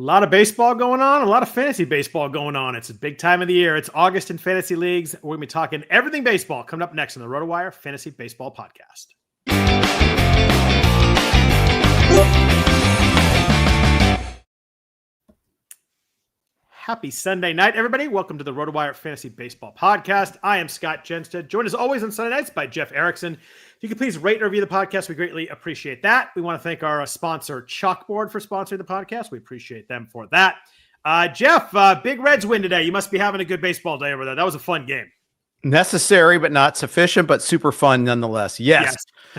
A lot of baseball going on, a lot of fantasy baseball going on. It's a big time of the year. It's August in fantasy leagues. We're going to be talking everything baseball coming up next on the RotoWire Fantasy Baseball Podcast. Happy Sunday night, everybody. Welcome to the RotoWire Fantasy Baseball Podcast. I am Scott Jenstad, joined as always on Sunday nights by Jeff Erickson. If you could please rate and review the podcast, we greatly appreciate that. We want to thank our sponsor, Chalkboard, for sponsoring the podcast. We appreciate them for that. Jeff, big Reds win today. You must be having a good baseball day over there. That was a fun game. Necessary, but not sufficient, but super fun nonetheless. Yes.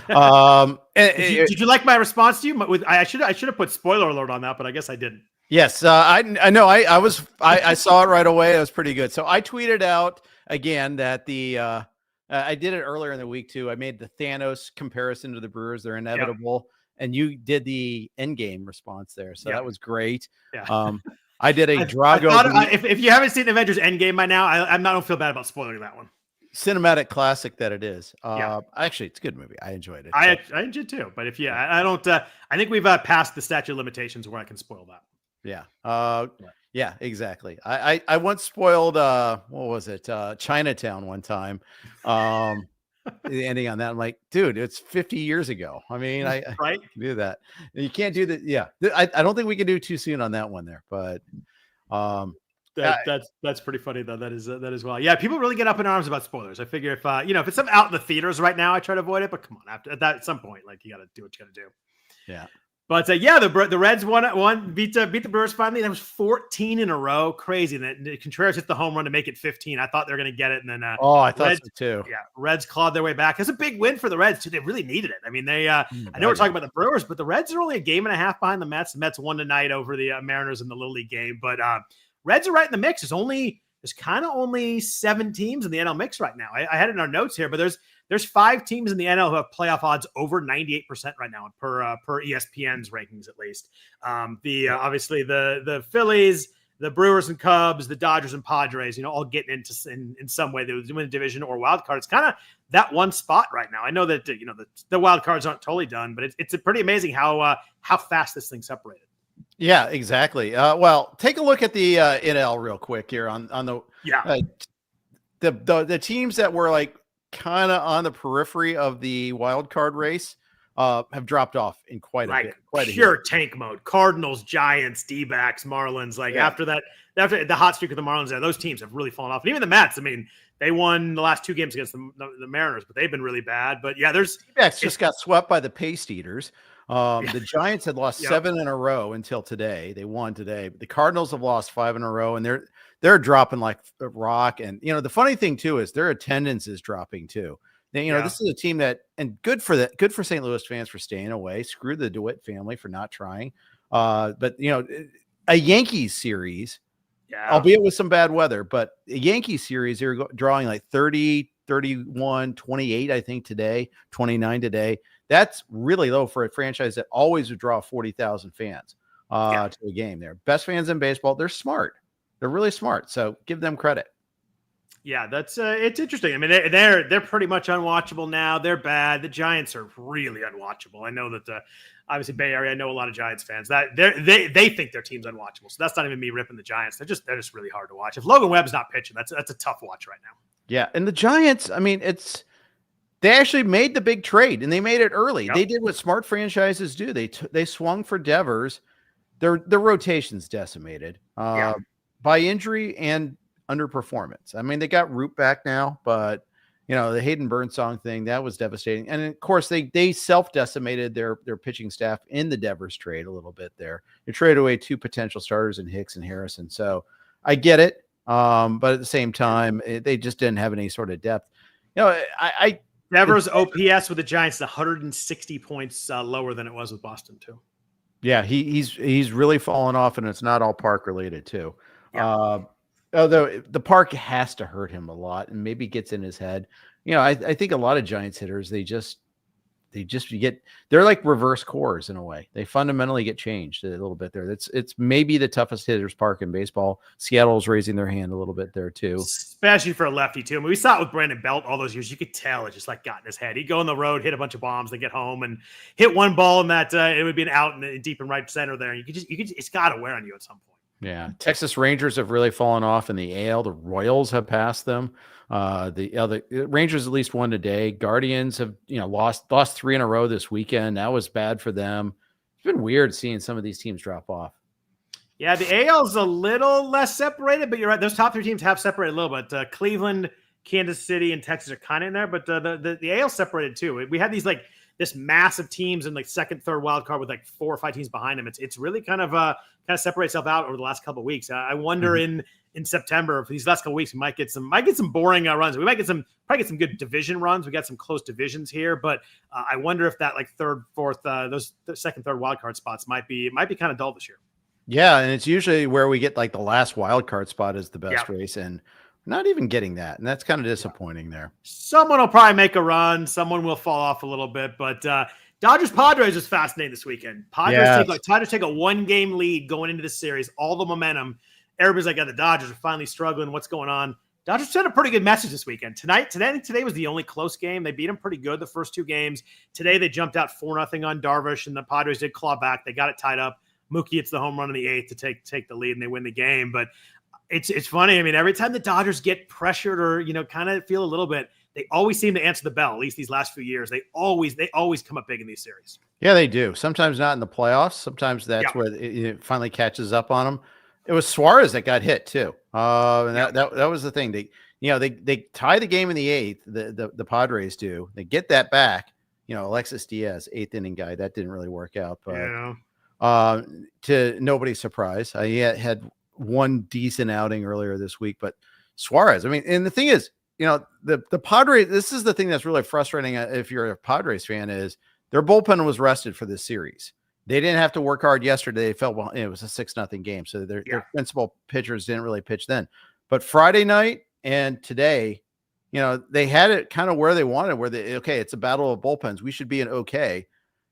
Did you like my response to you? I should have put spoiler alert on that, but I guess I didn't. Yes, I know. I saw it right away. It was pretty good. So I tweeted out again that I did it earlier in the week too. I made the Thanos comparison to the Brewers. They're inevitable. Yep. And you did the end game response there. So that was great. Yeah. I did a Drago. If you haven't seen Avengers Endgame by now, I don't feel bad about spoiling that one. Cinematic classic that it is. Actually, it's a good movie. I enjoyed it. I enjoyed too. But I don't. I think we've passed the statute of limitations where I can spoil that. Yeah. Yeah, exactly. I once spoiled what was it? Chinatown one time. The ending on that. I'm like, dude, it's 50 years ago. I mean, I can do that. You can't do that. Yeah. I don't think we can do too soon on that one there, but that's pretty funny though. That is well. Yeah, people really get up in arms about spoilers. I figure if if it's something out in the theaters right now, I try to avoid it, but come on, at some point, like you got to do what you got to do. Yeah. But the Reds beat the Brewers finally. That was 14 in a row, crazy. And then Contreras hit the home run to make it 15. I thought they were going to get it, and then I thought Reds, so too. Yeah, Reds clawed their way back. It's a big win for the Reds too. They really needed it. I mean, I know we're talking about the Brewers, but the Reds are only a game and a half behind the Mets. The Mets won tonight over the Mariners in the Little League game, but Reds are right in the mix. There's kind of only 7 teams in the NL mix right now. I had it in our notes here, but there's 5 teams in the NL who have playoff odds over 98% right now per ESPN's rankings, at least. Obviously the Phillies, the Brewers and Cubs, the Dodgers and Padres, all getting into in some way they would win a division or wild card. It's kind of that one spot right now. I know that the wild cards aren't totally done, but it's pretty amazing how fast this thing separated. Yeah, exactly. Well, take a look at the NL real quick here on the teams that were like kind of on the periphery of the wild card race have dropped off in quite a bit. Pure tank mode. Cardinals, Giants, D-backs, Marlins. After the hot streak of the Marlins, those teams have really fallen off. And even the Mets. I mean, they won the last 2 games against the Mariners, but they've been really bad. But yeah, D-backs just got swept by the Paste Eaters. The Giants had lost 7 in a row until today. They won today. The Cardinals have lost 5 in a row, and they're dropping like a rock. And the funny thing too is their attendance is dropping too. This is a team and good for St. Louis fans for staying away. Screw the DeWitt family for not trying. But a Yankees series, albeit with some bad weather, but a Yankees series, they're drawing like 30, 31, 28, I think today, 29 today. That's really low for a franchise that always would draw 40,000 fans to a game there. Best fans in baseball. They're smart. They're really smart. So give them credit. Yeah, that's it's interesting. I mean, they're pretty much unwatchable now. They're bad. The Giants are really unwatchable. I know that obviously Bay Area. I know a lot of Giants fans that they think their team's unwatchable. So that's not even me ripping the Giants. They're just really hard to watch. If Logan Webb's not pitching, that's a tough watch right now. Yeah, and the Giants. I mean, they actually made the big trade, and they made it early. Yep. They did what smart franchises do. They swung for Devers. Their rotation's decimated by injury and underperformance. I mean, they got Root back now, but the Hayden Burnsong thing, that was devastating. And of course, they self-decimated their pitching staff in the Devers trade a little bit there. They traded away 2 potential starters in Hicks and Harrison. So I get it. But at the same time, they just didn't have any sort of depth. Devers OPS with the Giants is 160 points lower than it was with Boston too. Yeah, he's really fallen off, and it's not all Park related too. Yeah. Although the Park has to hurt him a lot, and maybe gets in his head. I think a lot of Giants hitters, they're like reverse cores in a way. They fundamentally get changed a little bit there. It's maybe the toughest hitters park in baseball. Seattle's raising their hand a little bit there too, especially for a lefty too. I mean, we saw it with Brandon Belt all those years. You could tell it just like got in his head. He'd go on the road, hit a bunch of bombs, then get home and hit one ball, and that it would be an out in deep in right center there. And it's got to wear on you at some point. Yeah, Texas Rangers have really fallen off in the AL. The Royals have passed them. The other Rangers at least won today. Guardians have lost 3 in a row this weekend. That was bad for them. It's been weird seeing some of these teams drop off. Yeah, the AL is a little less separated, but you're right. Those top 3 teams have separated a little bit. Cleveland, Kansas City, and Texas are kind of in there, but the AL separated too. We had these this massive teams in second, third wild card with 4 or 5 teams behind them. It's really kind of separated itself out over the last couple of weeks. I wonder in September, for these last couple of weeks, we might get some boring runs. We might probably get some good division runs. We got some close divisions here, but I wonder if that third, fourth, those second, third wild card spots might be kind of dull this year. Yeah, and it's usually where we get the last wild card spot is the best race, and not even getting that, and that's kind of disappointing there. Someone will probably make a run. Someone will fall off a little bit, but Dodgers Padres is fascinating this weekend. Padres take a 1-game lead going into the series, all the momentum. Everybody's like, the Dodgers are finally struggling. What's going on? Dodgers sent a pretty good message this weekend. Today was the only close game. They beat them pretty good the first 2 games. Today they jumped out 4-0 on Darvish, and the Padres did claw back. They got it tied up. Mookie hits the home run in the 8th to take the lead, and they win the game. But it's funny. I mean, every time the Dodgers get pressured or kind of feel a little bit, they always seem to answer the bell. At least these last few years, they always come up big in these series. Yeah, they do. Sometimes not in the playoffs. Sometimes that's where it finally catches up on them. It was Suarez that got hit too, and that was the thing. They tie the game in the 8th. The Padres do. They get that back. Alexis Diaz, 8th inning guy. That didn't really work out, but to nobody's surprise, he had one decent outing earlier this week. But Suarez, I mean, and the thing is, the Padres. This is the thing that's really frustrating if you're a Padres fan is their bullpen was rested for this series. They didn't have to work hard yesterday. They felt it was a 6-0 game, so their principal pitchers didn't really pitch then. But Friday night and today, they had it kind of where they wanted. Where it's a battle of bullpens. We should be okay.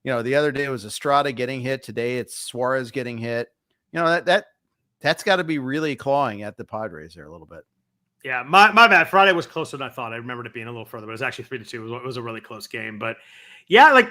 The other day it was Estrada getting hit. Today it's Suarez getting hit. That's got to be really clawing at the Padres there a little bit. Yeah, my bad. Friday was closer than I thought. I remembered it being a little further, but it was actually 3-2. It was a really close game. But yeah,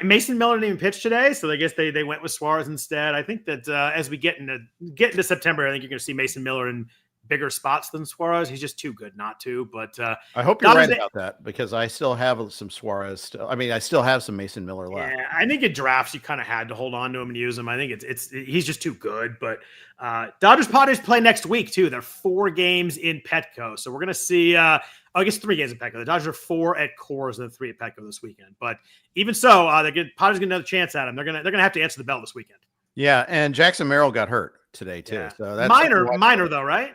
Mason Miller didn't even pitch today, so I guess they went with Suarez instead. I think that as we get into September, I think you're going to see Mason Miller in bigger spots than Suarez. He's just too good not to. But I hope you're right about that because I still have some Suarez. I still have some Mason Miller left. Yeah, I think in drafts you kind of had to hold on to him and use him. I think he's just too good. But Dodgers Padres play next week too. They're 4 games in Petco, so we're gonna see. I guess 3 games in Petco. The Dodgers are 4 at Coors and 3 at Petco this weekend. But even so, Padres get another chance at him. They're gonna have to answer the bell this weekend. Yeah, and Jackson Merrill got hurt today too. Yeah. So that's minor though, right?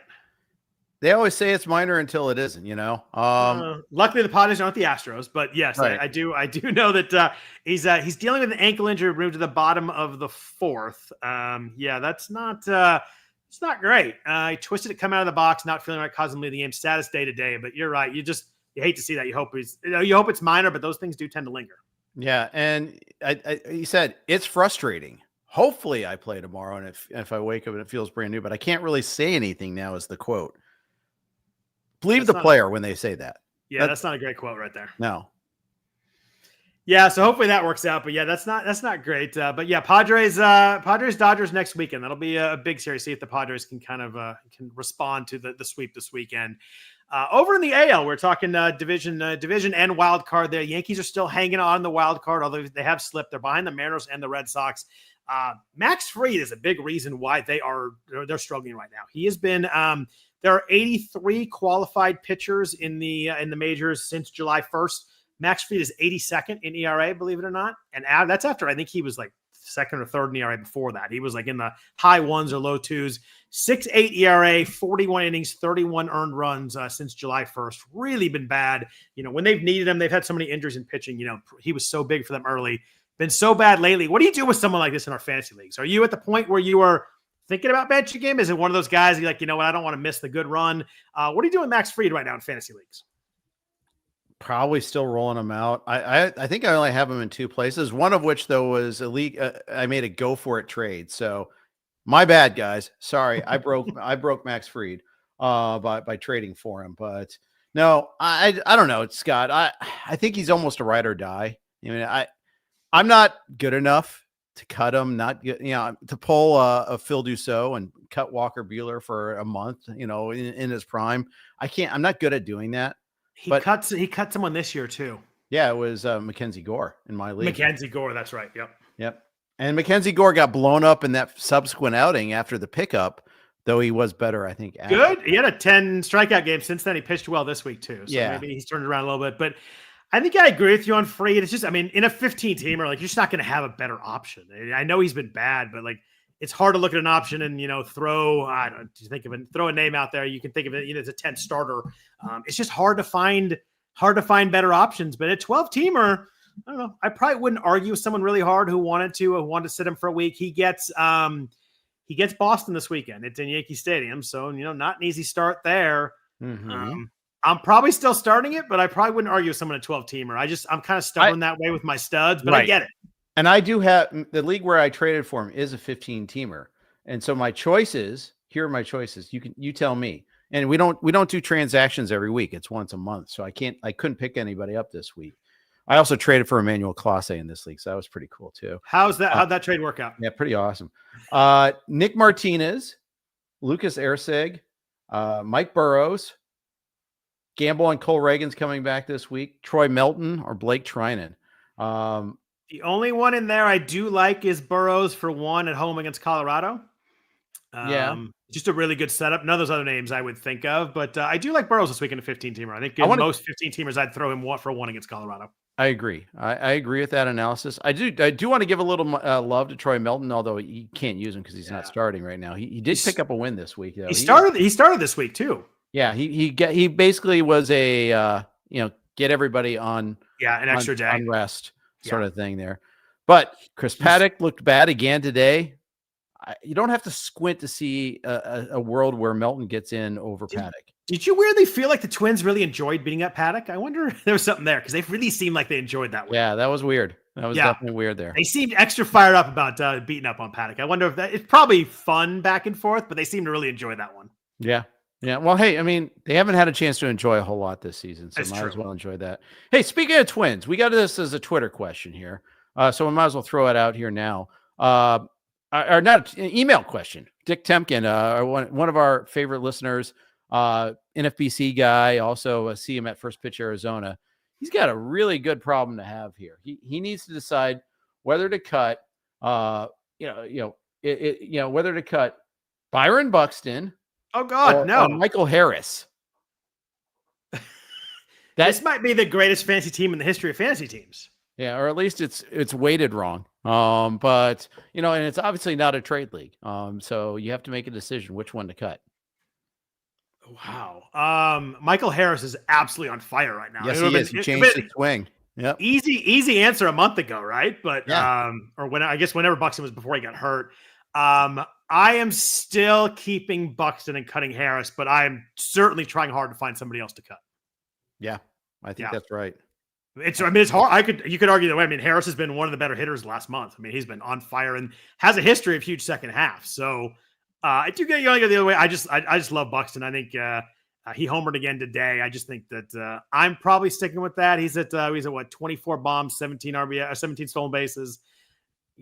They always say it's minor until it isn't, Luckily, the Padres aren't the Astros, but yes, right. I do know that he's dealing with an ankle injury moved to the bottom of the 4th. That's not it's not great. He twisted it coming out of the box, not feeling right, causing him to leave the game. Status day to day, but you're right. You hate to see that. You hope it's minor, but those things do tend to linger. Yeah, and he said it's frustrating. Hopefully, I play tomorrow, and if I wake up and it feels brand new, but I can't really say anything now. Is the quote. Believe the player when they say that. Yeah, that's not a great quote right there. No. Yeah, so hopefully that works out. But yeah, that's not great. But yeah, Padres Dodgers next weekend. That'll be a big series. See if the Padres can kind of can respond to the sweep this weekend. Over in the AL, we're talking division and wild card there. Yankees are still hanging on the wild card, although they have slipped. They're behind the Mariners and the Red Sox. Max Fried is a big reason why they're struggling right now. He has been there are 83 qualified pitchers in the majors since July 1st. Max Fried is 82nd in ERA, believe it or not. And that's after I think he was like 2nd or 3rd in ERA before that. He was like in the high 1s or low 2s. 6.8 ERA, 41 innings, 31 earned runs since July 1st. Really been bad. When they've needed him, they've had so many injuries in pitching. He was so big for them early. Been so bad lately. What do you do with someone like this in our fantasy leagues? Are you at the point where you are thinking about benching him? Is it one of those guys you're like, what, I don't want to miss the good run? What are you doing with Max Fried right now in fantasy leagues? probably still rolling him out. I think I only have him in 2 places. One of which though was a league. I made a go for it trade. So my bad, guys. Sorry, I broke Max Fried by trading for him. But no, I don't know, Scott. I think he's almost a ride or die. I mean, I'm not good enough to cut him. Not good, to pull a Phil Dussault and cut Walker Buehler for a month. In his prime, I can't. I'm not good at doing that. He cut someone this year too. Yeah, it was Mackenzie Gore in my league. Mackenzie Gore, that's right. Yep. And Mackenzie Gore got blown up in that subsequent outing after the pickup, though he was better, I think. Good. He had a 10 strikeout game since then. He pitched well this week too. So yeah, maybe he's turned around a little bit. But I think I agree with you on Fried. It's just, I mean, in a 15-teamer, like you're just not going to have a better option. I know he's been bad, but like it's hard to look at an option and throw a name out there. You can think of it, as a 10th starter. It's just hard to find better options. But a 12-teamer, I don't know. I probably wouldn't argue with someone really hard who wanted to sit him for a week. He gets Boston this weekend. It's in Yankee Stadium, so not an easy start there. Mm-hmm. I'm probably still starting it, but I probably wouldn't argue with someone a 12-teamer. I'm kind of stubborn that way with my studs, but right. I get it. And I do have the league where I traded for him is a 15-teamer. And so my choices, here are my choices. You tell me. And we don't do transactions every week. It's once a month. So I couldn't pick anybody up this week. I also traded for Emmanuel Clase in this league. So that was pretty cool too. How'd that trade work out? Yeah, pretty awesome. Nick Martinez, Lucas Erceg, Mike Burrows, Gamble and Cole Reagan's coming back this week. Troy Melton or Blake Trinan. The only one in there I do like is Burrows for 1 at home against Colorado. Just a really good setup. None of those other names I would think of, but I do like Burrows this week in a 15-teamer. I think most 15-teamers, I'd throw him for 1 against Colorado. I agree. I agree with that analysis. I do want to give a little love to Troy Melton, although you can't use him because he's not starting right now. He did pick up a win this week, though. He started this week too. Yeah, he basically was a get everybody on an extra day on rest sort of thing there. But Chris Paddock looked bad again today. You don't have to squint to see a world where Melton gets in over Paddock. Did you weirdly feel like the Twins really enjoyed beating up Paddock? I wonder if there was something there because they really seemed like they enjoyed that win. Yeah, that was weird. That was definitely weird there. They seemed extra fired up about beating up on Paddock. I wonder if it's probably fun back and forth, but they seem to really enjoy that one. Yeah. Yeah. Well, hey, I mean, they haven't had a chance to enjoy a whole lot this season, so might as well enjoy that. Hey, speaking of Twins, we got this as a Twitter question here. So we might as well throw it out here now. Or not an email question. Dick Temkin, one of our favorite listeners, NFBC guy, also see him at First Pitch Arizona. He's got a really good problem to have here. He needs to decide whether to cut, whether to cut Byron Buxton. Oh God, no! Michael Harris. This might be the greatest fantasy team in the history of fantasy teams. Yeah, or at least it's weighted wrong. But and it's obviously not a trade league. So you have to make a decision which one to cut. Wow. Michael Harris is absolutely on fire right now. Yes, he is. He changed his swing. Yep. Easy answer a month ago, right? But whenever Buxton was before he got hurt. I am still keeping Buxton and cutting Harris, but I am certainly trying hard to find somebody else to cut. Yeah, I think that's right. It's hard. You could argue that way. I mean, Harris has been one of the better hitters last month. I mean, he's been on fire and has a history of huge second half. So I do get you the other way. I just love Buxton. I think he homered again today. I just think that I'm probably sticking with that. He's at what, 24 bombs, 17 RBI, 17 stolen bases.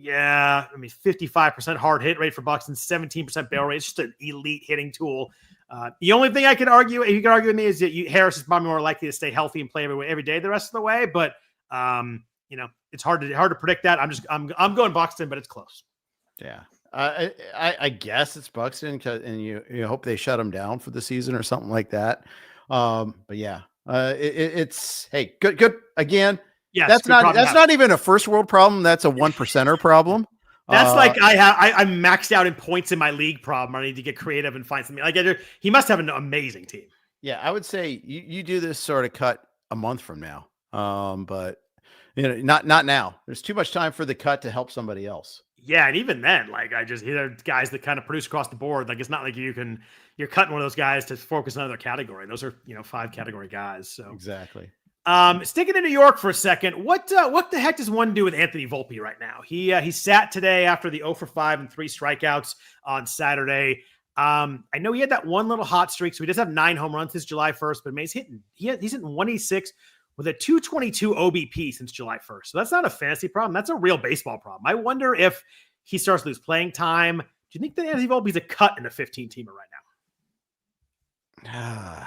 Yeah, I mean, 55% hard hit rate for Buxton, 17% barrel rate. It's just an elite hitting tool. The only thing I could argue, if you could argue with me, is that Harris is probably more likely to stay healthy and play every day the rest of the way. But it's hard to predict that. I'm going Buxton, but it's close. Yeah, I guess it's Buxton, and you hope they shut him down for the season or something like that. But yeah, it's hey, good again. Yeah, that's not even a first world problem. That's a 1%er problem. That's like I'm maxed out in points in my league problem. I need to get creative and find something. Like he must have an amazing team. Yeah, I would say you do this sort of cut a month from now. But not now. There's too much time for the cut to help somebody else. Yeah, and even then, like they're guys that kind of produce across the board. Like it's not like you're cutting one of those guys to focus on another category. Those are 5 category guys. So exactly. Sticking in New York for a second, what the heck does one do with Anthony Volpe right now? He sat today after the 0 for 5 and 3 strikeouts on Saturday. I know he had that one little hot streak, so he does have 9 home runs since July 1st, but he's hitting 186 with a 222 OBP since July 1st. So that's not a fantasy problem. That's a real baseball problem. I wonder if he starts to lose playing time. Do you think that Anthony Volpe's a cut in a 15-teamer right now?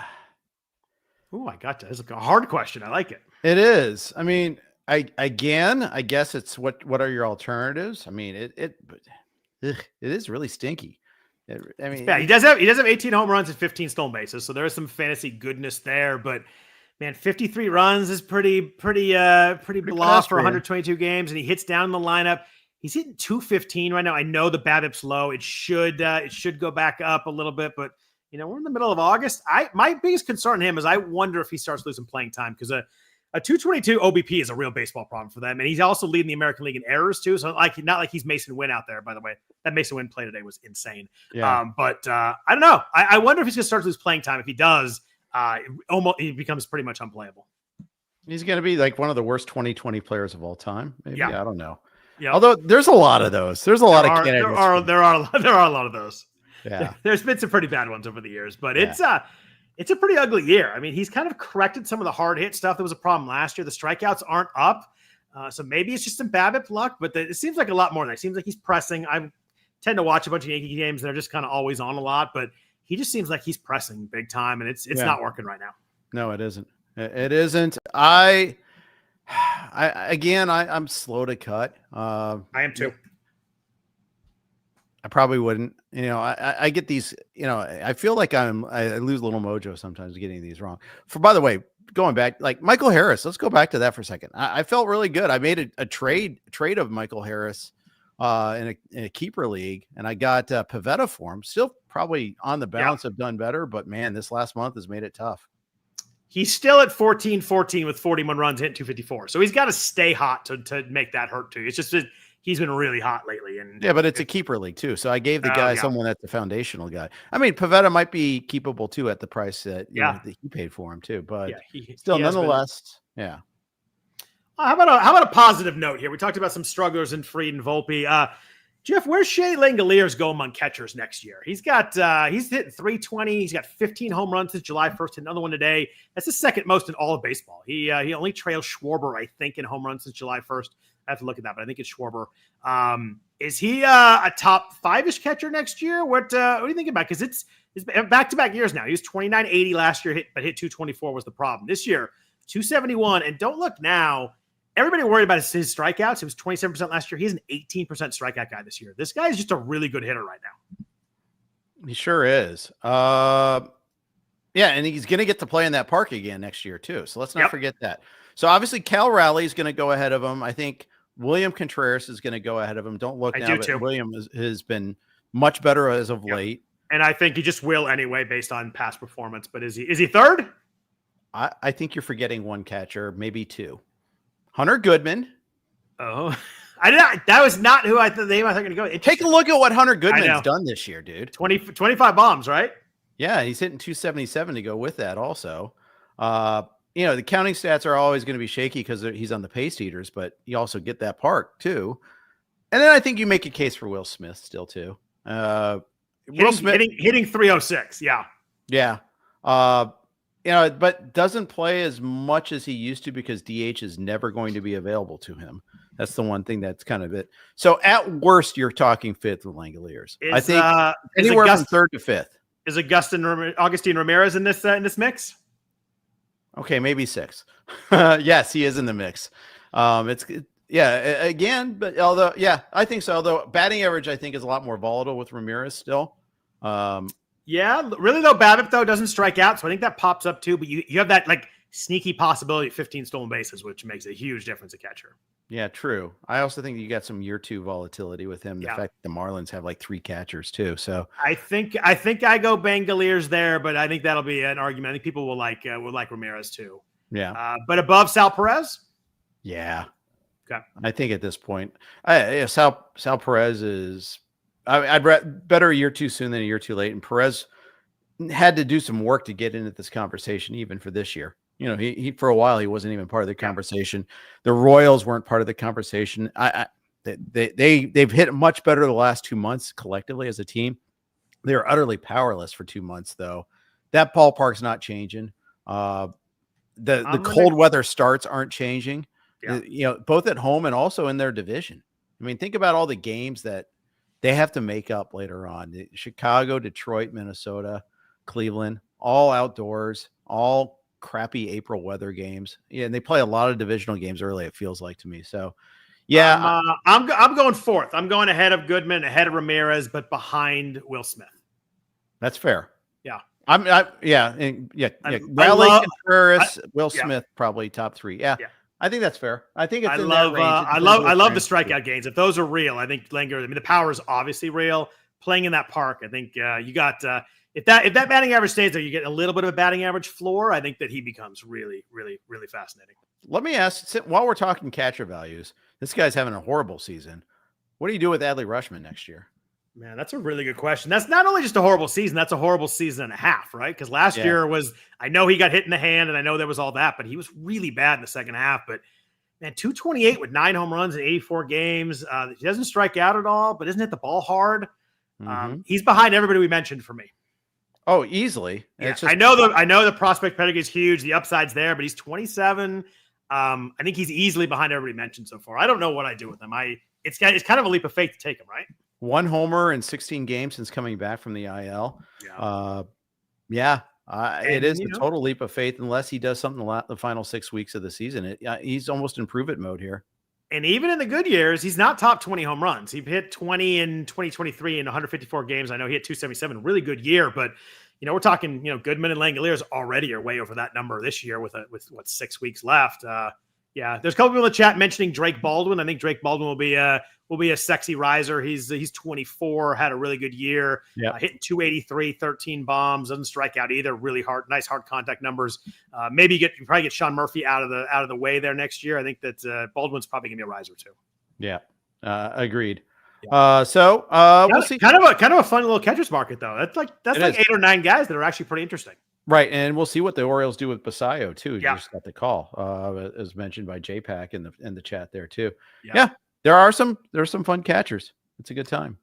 Oh, I got that. It's a hard question. I like it. It is. I mean, I guess it's what are your alternatives? I mean, it is really stinky. He does have 18 home runs and 15 stolen bases, so there is some fantasy goodness there. But man, 53 runs is pretty blah for 122 games, and he hits down in the lineup. He's hitting 215 right now. I know the BABIP's low. It should go back up a little bit, but we're in the middle of August. My biggest concern in him is I wonder if he starts losing playing time, because a 222 OBP is a real baseball problem for them. And he's also leading the American League in errors too. So not like he's Mason Wynn out there, by the way. That Mason Wynn play today was insane. Yeah. But I don't know. I wonder if he's going to start to lose playing time. If he does, he becomes pretty much unplayable. He's going to be like one of the worst 2020 players of all time. Maybe. Yeah. I don't know. Yeah. Although there's a lot of those. There's a lot of candidates. There are a lot of those. Yeah. There's been some pretty bad ones over the years, but it's a pretty ugly year. I mean, he's kind of corrected some of the hard hit stuff that was a problem last year. The strikeouts aren't up. So maybe it's just some BABIP luck, but it seems like a lot more than that. It seems like he's pressing. I tend to watch a bunch of Yankee games. They're just kind of always on a lot, but he just seems like he's pressing big time, and it's not working right now. No, it isn't. It isn't. I'm slow to cut. I am too. I probably wouldn't. I get these, I feel like I lose a little mojo sometimes getting these wrong. By the way, going back, like Michael Harris, let's go back to that for a second. I felt really good. I made a trade of Michael Harris in a keeper league, and I got Pivetta for him. Still probably on the balance have done better, but man, this last month has made it tough. He's still at 14-14 with 41 runs, hit 254. So he's got to stay hot to make that hurt too. It's just he's been really hot lately. And yeah, but it's a keeper league too. So I gave the guy someone that's the foundational guy. I mean, Pivetta might be keepable too at the price that, that he paid for him too, but still nonetheless. Yeah. How about a positive note here? We talked about some strugglers in Fried and Volpe. Jeff, where's Shea Langeliers go among catchers next year? He's hitting 320. He's got 15 home runs since July 1st. Another one today. That's the second most in all of baseball. He only trails Schwarber, I think, in home runs since July 1st. I have to look at that, but I think it's Schwarber. Is he a top 5-ish catcher next year? What do you think about? Because it's back-to-back years now. He was 29.80 last year, but hit 224 was the problem. This year, 271. And don't look now. Everybody worried about his strikeouts. He was 27% last year. He's an 18% strikeout guy this year. This guy is just a really good hitter right now. He sure is. And he's going to get to play in that park again next year too. So let's not forget that. So obviously Cal Raleigh is going to go ahead of him. I think William Contreras is going to go ahead of him. Don't look now, but William has been much better as of late. And I think he just will anyway, based on past performance. But is he third? I think you're forgetting one catcher, maybe two. Hunter Goodman. Oh, that was not who I thought they were going to go. Take a look at what Hunter Goodman's done this year, dude. 25 bombs, right? Yeah, he's hitting 277 to go with that also. The counting stats are always going to be shaky because he's on the pace eaters, but you also get that park too. And then I think you make a case for Will Smith still too. Will Smith hitting 306. Yeah. Yeah. But doesn't play as much as he used to because DH is never going to be available to him. That's the one thing that's kind of it. So at worst, you're talking fifth with Langeliers. I think anywhere from third to fifth. Is Augustine Ramirez in this mix? Okay, maybe six. Yes, he is in the mix. Again, but I think so. Although batting average, I think, is a lot more volatile with Ramirez still. Yeah, really though, BABIP though doesn't strike out, so I think that pops up too. But you have that like sneaky possibility of 15 stolen bases, which makes a huge difference at catcher. Yeah, true. I also think you got some year two volatility with him. The fact that the Marlins have like 3 catchers too. So I think I go Langeliers there, but I think that'll be an argument. I think people will like Ramirez too. Yeah, but above Sal Perez. Yeah. Okay. I think at this point, Sal Perez is. I'd better a year too soon than a year too late. And Perez had to do some work to get into this conversation, even for this year. he for a while he wasn't even part of the conversation. The Royals weren't part of the conversation. They've hit much better the last 2 months collectively as a team. They're utterly powerless for 2 months though. That ballpark's not changing. The cold weather starts aren't changing. Yeah. Both at home and also in their division. I mean, think about all the games that they have to make up later on. Chicago, Detroit, Minnesota, Cleveland, all outdoors, all crappy April weather games. Yeah, and they play a lot of divisional games early, it feels like to me. So, yeah. I'm going fourth. I'm going ahead of Goodman, ahead of Ramirez, but behind Will Smith. That's fair. Yeah. Raleigh, Contreras, Will Smith, probably top 3. Yeah. I think that's fair. I think it's I love the strikeout gains. If those are real, I think Langeliers, the power is obviously real. Playing in that park, I think you got if that batting average stays there, you get a little bit of a batting average floor. I think that he becomes really, really, really fascinating. Let me ask, while we're talking catcher values, this guy's having a horrible season. What do you do with Adley Rutschman next year? Man, that's a really good question. That's not only just a horrible season, that's a horrible season and a half, right? Because last year I know he got hit in the hand and I know there was all that, but he was really bad in the second half. But man, 228 with 9 home runs in 84 games. He doesn't strike out at all, but isn't hit the ball hard. He's behind everybody we mentioned for me. Oh, easily. Yeah. I know the prospect pedigree is huge. The upside's there, but he's 27. I think he's easily behind everybody mentioned so far. I don't know what I do with him. It's kind of a leap of faith to take him, right? 1 homer in 16 games since coming back from the IL. It is a total leap of faith unless he does something the final 6 weeks of the season. He's almost in prove it mode here. And even in the good years, he's not top 20 home runs. He hit 20 in 2023 in 154 games. I know he hit 277, really good year, but we're talking, Goodman and Langeliers already are way over that number this year with 6 weeks left. There's a couple people in the chat mentioning Drake Baldwin. I think Drake Baldwin will be a sexy riser. He's 24, had a really good year, hitting 283, 13 bombs, doesn't strike out either. Really nice hard contact numbers. Maybe you probably get Sean Murphy out of the way there next year. I think that Baldwin's probably gonna be a riser too. Yeah, agreed. We'll see. Kind of a fun little catcher's market though. That's like 8 or 9 guys that are actually pretty interesting. Right, and we'll see what the Orioles do with Basayo too. You just got the call, as mentioned by JPack in the chat there too. Yeah, there's some fun catchers. It's a good time.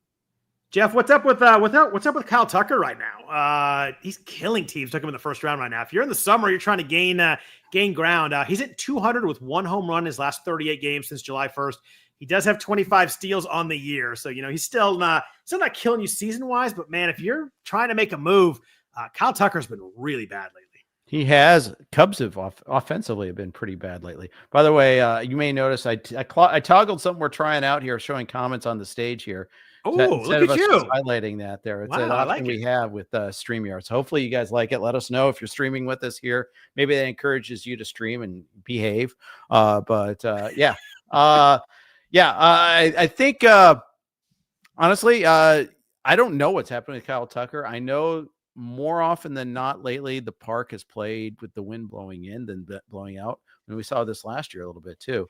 Jeff, what's up with Kyle Tucker right now? He's killing teams. Took him in the first round right now. If you're in the summer, you're trying to gain ground. He's at 200 with 1 home run in his last 38 games since July 1st. He does have 25 steals on the year, so he's still not killing you season wise. But man, if you're trying to make a move, Kyle Tucker's been really bad lately. He has. Cubs have offensively have been pretty bad lately. By the way, you may notice I toggled something we're trying out here, showing comments on the stage here. Oh, look at you highlighting that there. It's an option we have with StreamYard. So hopefully you guys like it. Let us know if you're streaming with us here. Maybe that encourages you to stream and behave. I think honestly, I don't know what's happening with Kyle Tucker. I know more often than not lately, the park has played with the wind blowing in than blowing out. And we saw this last year a little bit too.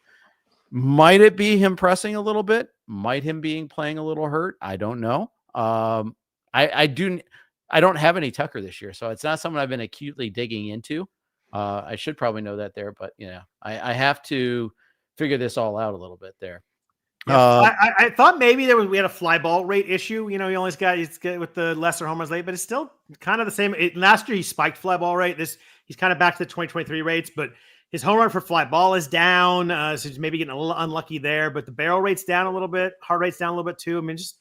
Might it be him pressing a little bit? Might him playing a little hurt? I don't know. I don't have any Tucker this year, so it's not something I've been acutely digging into. I should probably know that there, but I have to figure this all out a little bit there. I thought maybe we had a fly ball rate issue. He only got with the lesser homers late, but it's still kind of the same. Last year he spiked fly ball rate. He's kind of back to the 2023 rates, but his home run for fly ball is down. So he's maybe getting a little unlucky there, but the barrel rate's down a little bit. Heart rate's down a little bit too. I mean, just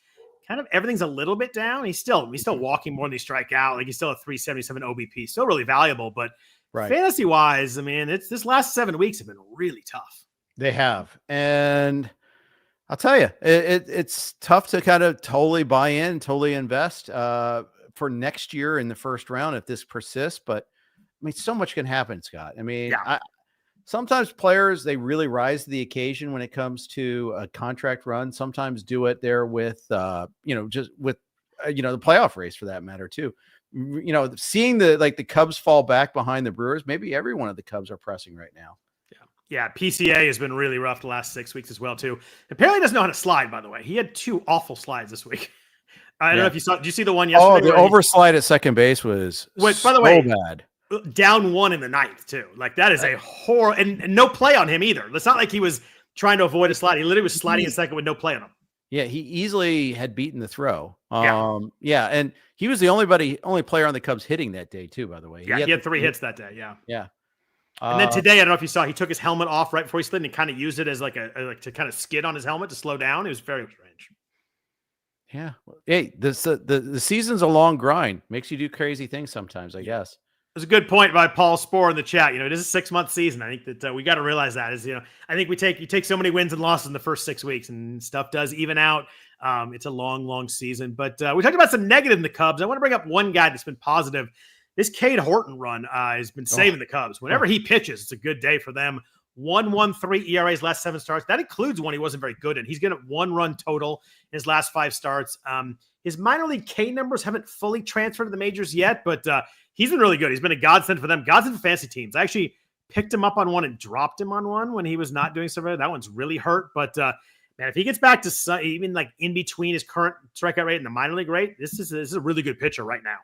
kind of everything's a little bit down. He's still walking more than he strike out. Like he's still a 377 OBP, still really valuable, but fantasy wise, I mean, this last 7 weeks have been really tough. They have. And I'll tell you, it's tough to kind of totally buy in, totally invest for next year in the first round if this persists. But I mean, so much can happen, Scott. I mean, sometimes players, they really rise to the occasion when it comes to a contract run. Sometimes do it there with, just with, the playoff race for that matter too. Seeing the Cubs fall back behind the Brewers, maybe every one of the Cubs are pressing right now. Yeah, PCA has been really rough the last 6 weeks as well, too. Apparently doesn't know how to slide, by the way. He had 2 awful slides this week. I don't know if you saw. Did you see the one yesterday? Oh, the overslide at second base was by the way, bad. down 1 in the 9th too. Like that is a horror, and no play on him either. It's not like he was trying to avoid a slide. He literally was sliding in second with no play on him. Yeah, he easily had beaten the throw. Yeah, and he was the only player on the Cubs hitting that day too, by the way. Yeah, he had 3 hits that day. Yeah. Yeah. And then today, I don't know if you saw, he took his helmet off right before he slid and kind of used it as like to kind of skid on his helmet to slow down. It was very strange. Yeah. Hey, the season's a long grind. Makes you do crazy things sometimes, I guess. It was a good point by Paul Spohr in the chat. It is a 6-month season. I think that we got to realize that I think you take so many wins and losses in the first 6 weeks and stuff does even out. It's a long, long season, but we talked about some negative in the Cubs. I want to bring up one guy that's been positive. This Cade Horton run has been saving the Cubs. Whenever he pitches, it's a good day for them. 1.13 ERA's last 7 starts. That includes one he wasn't very good in. He's getting 1 run total in his last 5 starts. His minor league K numbers haven't fully transferred to the majors yet, but he's been really good. He's been a godsend for them. Godsend for fantasy teams. I actually picked him up on one and dropped him on one when he was not doing so good. That one's really hurt. But man, if he gets back to even like in between his current strikeout rate and the minor league rate, this is a really good pitcher right now.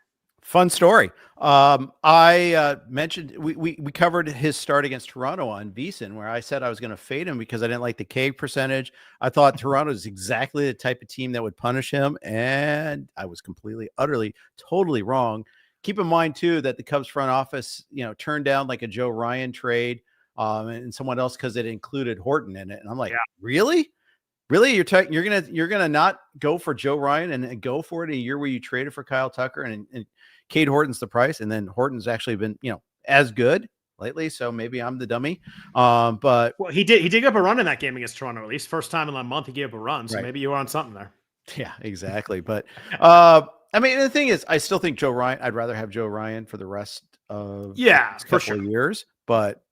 Fun story. I mentioned we covered his start against Toronto on VSiN, where I said I was going to fade him because I didn't like the K percentage. I thought Toronto is exactly the type of team that would punish him, and I was completely, utterly, totally wrong. Keep in mind too that the Cubs front office, turned down like a Joe Ryan trade and someone else because it included Horton in it, and I'm like, really? Really, you're gonna not go for Joe Ryan and go for it in a year where you traded for Kyle Tucker and Cade Horton's the price, and then Horton's actually been as good lately. So maybe I'm the dummy. But he did give up a run in that game against Toronto. At least first time in a month he gave up a run. So maybe you were on something there. Yeah, exactly. But I mean, the thing is, I still think Joe Ryan. I'd rather have Joe Ryan for the rest of couple of years. But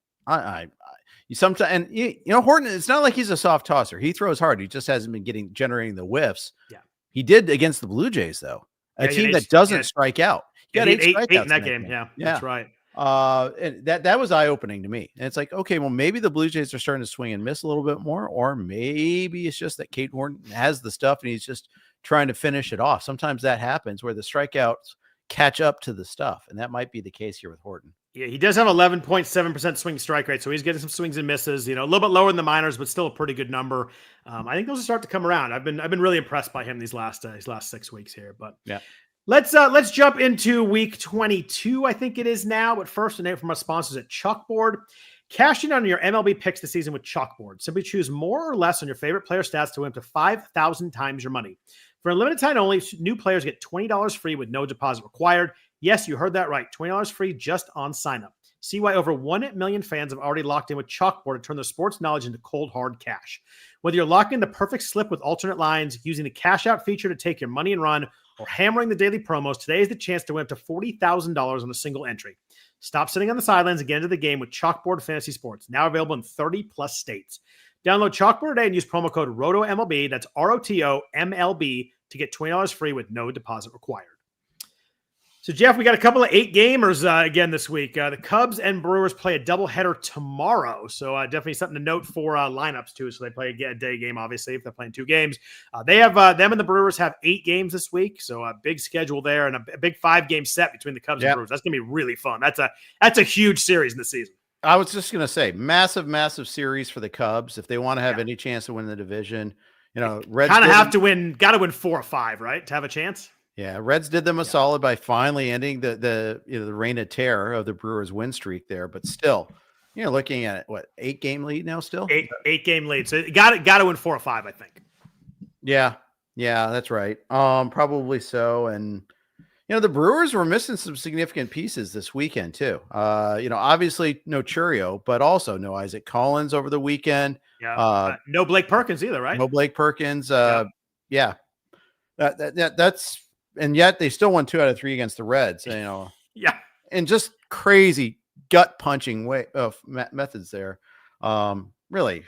you sometimes, and Horton, it's not like he's a soft tosser. He throws hard. He just hasn't been generating the whiffs. Yeah. He did against the Blue Jays, though. A team that doesn't strike out. He got 8 strikeouts in that game. Yeah, that's right. And that was eye-opening to me. And it's like, okay, well, maybe the Blue Jays are starting to swing and miss a little bit more, or maybe it's just that Cade Horton has the stuff and he's just trying to finish it off. Sometimes that happens where the strikeouts catch up to the stuff, and that might be the case here with Horton. Yeah, he does have 11.7% swing strike rate, so he's getting some swings and misses. A little bit lower than the minors, but still a pretty good number. I think those will start to come around. I've been really impressed by him these last 6 weeks here. But yeah, let's jump into week 22. I think it is now. But first, a note from our sponsors at Chalkboard. Cash in on your MLB picks this season with Chalkboard. Simply choose more or less on your favorite player stats to win up to 5,000 times your money. For a limited time only, new players get $20 free with no deposit required. Yes, you heard that right. $20 free just on sign up. See why over 1 million fans have already locked in with Chalkboard to turn their sports knowledge into cold, hard cash. Whether you're locking the perfect slip with alternate lines, using the cash out feature to take your money and run, or hammering the daily promos, today is the chance to win up to $40,000 on a single entry. Stop sitting on the sidelines and get into the game with Chalkboard Fantasy Sports, now available in 30-plus states. Download Chalkboard today and use promo code ROTOMLB, that's ROTOMLB, to get $20 free with no deposit required. So, Jeff, we got a couple of 8-gamers again this week. The Cubs and Brewers play a doubleheader tomorrow. So, definitely something to note for lineups, too. So, they play a day game, obviously, if they're playing 2 games. They have them and the Brewers have 8 games this week. So, a big schedule there and a big 5-game set between the Cubs and Brewers. That's going to be really fun. That's a huge series in the season. I was just going to say, massive series for the Cubs if they want to have any chance to win the division. Reds kind of have to win, got to win 4 or 5, right, to have a chance. Yeah, Reds did them a solid by finally ending the reign of terror of the Brewers win streak there, but still, looking at what 8-game lead now still? 8-game lead. So got to win 4 or 5, I think. Yeah, that's right. Probably so. And the Brewers were missing some significant pieces this weekend too. Obviously no Churio, but also no Isaac Collins over the weekend. Yeah. No Blake Perkins either, right? No Blake Perkins. Yeah. That's. And yet they still won 2 out of 3 against the Reds, Yeah. And just crazy gut punching methods there. Really,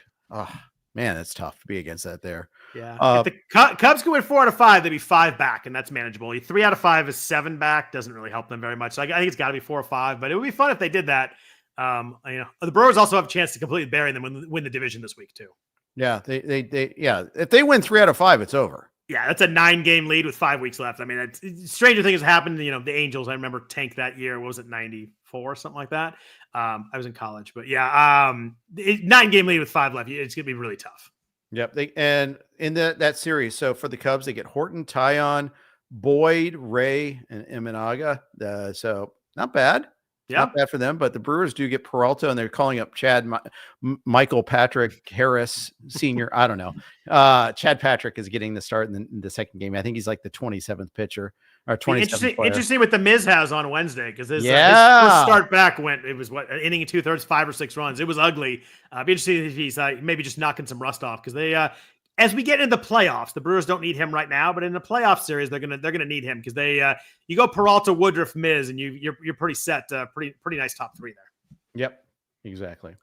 man, it's tough to be against that there. Yeah. If the Cubs can win 4 out of 5, they'd be 5 back, and that's manageable. 3 out of 5 is 7 back. Doesn't really help them very much. So I think it's got to be 4 or 5, but it would be fun if they did that. The Brewers also have a chance to completely bury them and win the division this week too. Yeah. They if they win 3 out of 5, it's over. Yeah, that's a 9-game lead with 5 weeks left. I mean, stranger things happened. The Angels, I remember tanked that year. What was it, 94, something like that? I was in college, but yeah, 9-game lead with 5 left. It's going to be really tough. Yep. And in that series, so for the Cubs, they get Horton, Taijuan, Boyd, Ray, and Imanaga. So not bad. Yeah. Not bad for them, but the Brewers do get Peralta, and they're calling up Michael Patrick Harris Sr. I don't know. Chad Patrick is getting the start in the second game. I think he's like the 27th pitcher or 27th player. Interesting what the Miz has on Wednesday, because his first start back it was an inning and 2/3, 5 or 6 runs. It was ugly. Be interesting if he's maybe just knocking some rust off, because they as we get into the playoffs, the Brewers don't need him right now, but in the playoff series, they're gonna need him, because you go Peralta, Woodruff, Miz, and you're pretty set. Pretty nice top 3 there. Yep, exactly.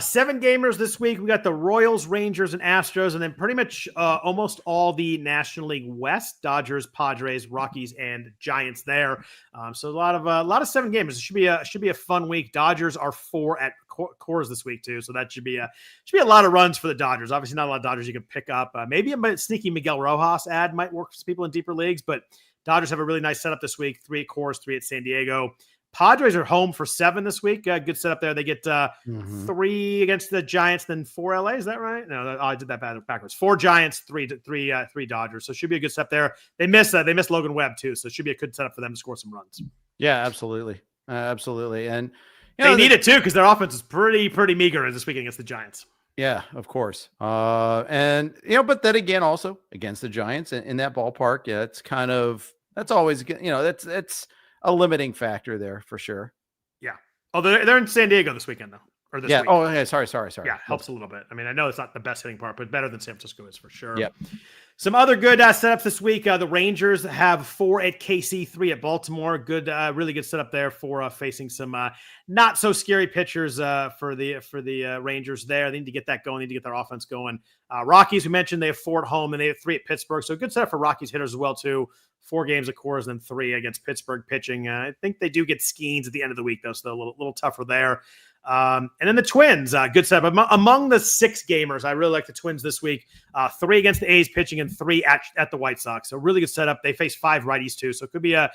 7 gamers this week. We got the Royals, Rangers, and Astros, and then pretty much almost all the National League West: Dodgers, Padres, Rockies, and Giants there. So a lot of 7 gamers. It should be a fun week. Dodgers are 4 at Coors this week too, so that should be a lot of runs for the Dodgers. Obviously, not a lot of Dodgers you can pick up. Maybe a sneaky Miguel Rojas ad might work for people in deeper leagues, but Dodgers have a really nice setup this week. 3 at Coors, 3 at San Diego. Padres are home for 7 this week. Good setup there. They get 3 against the Giants, then 4 LA. Is that right? No, I did that backwards. 4 Giants, 3 Dodgers. So it should be a good setup there. They miss Logan Webb too, so it should be a good setup for them to score some runs. Yeah, absolutely, absolutely, and they need it too, because their offense is pretty meager this week against the Giants. Yeah, of course. And but then again, also against the Giants in that ballpark, yeah, that's always that's a limiting factor there for sure. Yeah. Oh, they're in San Diego this weekend though, or this week. Oh, yeah. Sorry. Yeah, helps a little bit. I mean, I know it's not the best hitting part, but better than San Francisco is for sure. Yep. Some other good setups this week. The Rangers have 4 at KC, 3 at Baltimore. Good, really good setup there for facing some not so scary pitchers for the Rangers there. They need to get that going. They need to get their offense going. Rockies, we mentioned, they have 4 at home, and they have 3 at Pittsburgh. So good setup for Rockies hitters as well too. 4 games at Coors, then 3 against Pittsburgh pitching. I think they do get Skeens at the end of the week though, so a little tougher there. And then the Twins, good setup. Among the 6 gamers, I really like the Twins this week. 3 against the A's pitching and 3 at the White Sox. So really good setup. They face 5 righties too. So it could be a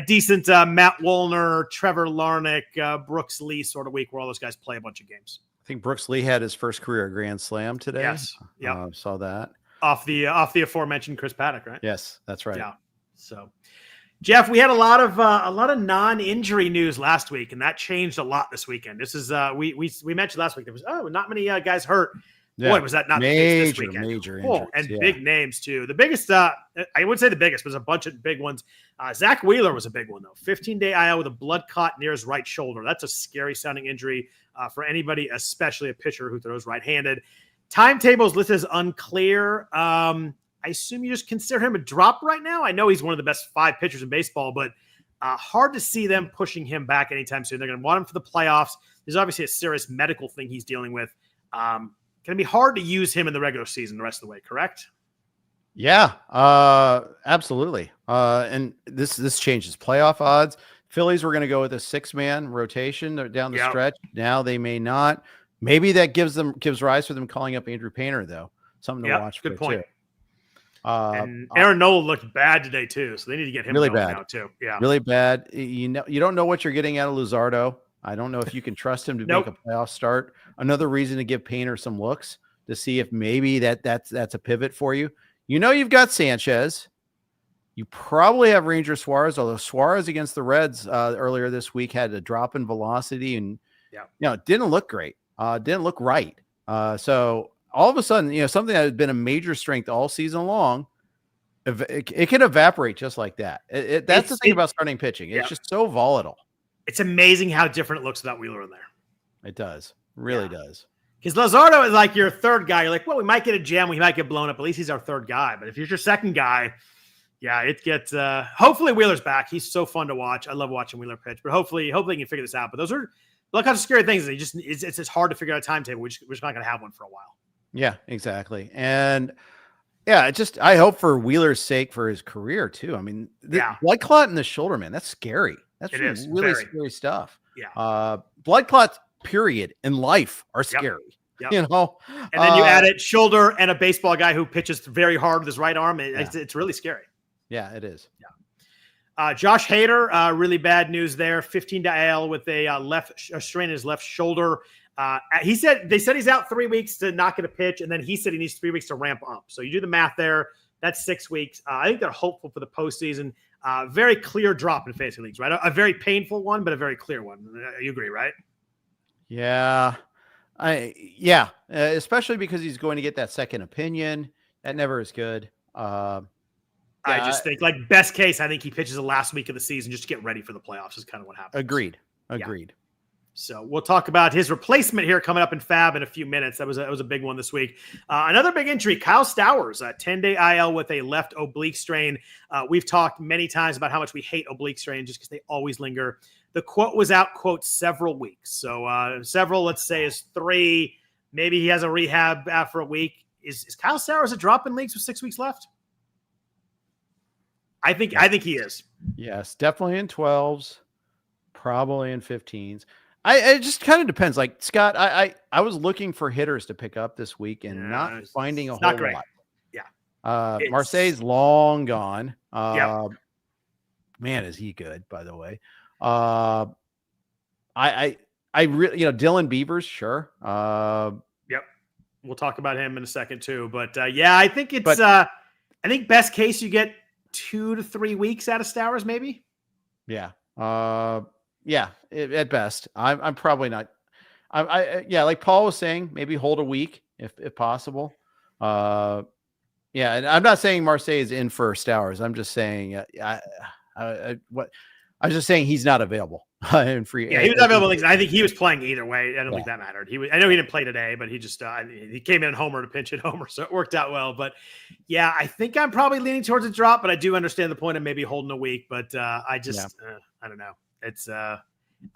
decent Matt Woolner, Trevor Larnach, Brooks Lee sort of week where all those guys play a bunch of games. I think Brooks Lee had his first career Grand Slam today. Yes. Yeah. Saw that. Off the aforementioned Chris Paddock, right? Yes, that's right. Yeah. So, Jeff, we had a lot of non-injury news last week, and that changed a lot this weekend. This is we mentioned last week there was not many guys hurt. Yeah. Boy, was that not major, the case this weekend? Major injuries, and big names too. The biggest, I would say the biggest, was a bunch of big ones. Zach Wheeler was a big one though. 15-day IL with a blood clot near his right shoulder. That's a scary sounding injury for anybody, especially a pitcher who throws right-handed. Timetable is listed as unclear. I assume you just consider him a drop right now. I know he's one of the best 5 pitchers in baseball, but hard to see them pushing him back anytime soon. They're going to want him for the playoffs. There's obviously a serious medical thing he's dealing with. Going to be hard to use him in the regular season the rest of the way, correct? Yeah, absolutely. And this changes playoff odds. Phillies were going to go with a 6-man rotation down the stretch. Now they may not. Maybe that gives rise for them calling up Andrew Painter, though. Something to watch for. Good point. Too. And Aaron Nola looked bad today too, so they need to get him really going bad now too. Yeah, really bad. You don't know what you're getting out of Luzardo. I don't know if you can trust him to make a playoff start. Another reason to give Painter some looks to see if maybe that's a pivot for you. You've got Sanchez. You probably have Ranger Suarez, although Suarez against the Reds earlier this week had a drop in velocity and it didn't look great. Didn't look right. So all of a sudden, something that had been a major strength all season long, it can evaporate just like that. That's the thing about starting pitching. It's just so volatile. It's amazing how different it looks without Wheeler in there. It does. Really does. Because Luzardo is like your third guy. You're like, well, we might get a jam. We might get blown up. At least he's our third guy. But if you're your second guy, it gets hopefully Wheeler's back. He's so fun to watch. I love watching Wheeler pitch. But hopefully he can figure this out. But those are look how scary things. It's hard to figure out a timetable. We're just not going to have one for a while. Yeah, exactly. And I hope for Wheeler's sake for his career too. I mean, blood clot in the shoulder, man, that's scary. That's really scary stuff. Yeah. Blood clots, period, in life are scary. Yep. You know, and then you add it shoulder and a baseball guy who pitches very hard with his right arm. It's really scary. Yeah, it is. Yeah. Josh Hader, really bad news there. 15 to IL with a strain in his left shoulder. They said he's out 3 weeks to not get a pitch, and then he said he needs 3 weeks to ramp up. So you do the math there. That's 6 weeks. I think they're hopeful for the postseason. Very clear drop in fantasy leagues, right? A very painful one, but a very clear one. You agree, right? Yeah. Especially because he's going to get that second opinion. That never is good. I just think, like, best case, I think he pitches the last week of the season just to get ready for the playoffs is kind of what happens. Agreed. Yeah. So we'll talk about his replacement here coming up in FAAB in a few minutes. That was a big one this week. Another big injury, Kyle Stowers, 10-day IL with a left oblique strain. We've talked many times about how much we hate oblique strains just because they always linger. The quote was out, quote, several weeks. So several, let's say, is 3. Maybe he has a rehab after a week. Is Kyle Stowers a drop in leagues with 6 weeks left? I think he is. Yes, definitely in 12s, probably in 15s. It just kind of depends. Like, Scott, I was looking for hitters to pick up this week and not finding a whole lot. Yeah. Marseille's long gone. Yep. Man, is he good, by the way. I really, Daylen Bieber's sure. Yep. We'll talk about him in a second too. But I think I think best case you get 2 to 3 weeks out of Stowers, maybe. Yeah. At best. I'm probably not. Like Paul was saying, maybe hold a week if possible. And I'm not saying Marseille is in for Stowers. I'm just saying, I was just saying he's not available in free. Yeah, he was not available. I think he was playing either way. I don't think that mattered. I know he didn't play today, but he just he came in homer to pinch hit homer, so it worked out well. But yeah, I think I'm probably leaning towards a drop, but I do understand the point of maybe holding a week. But I don't know. It's I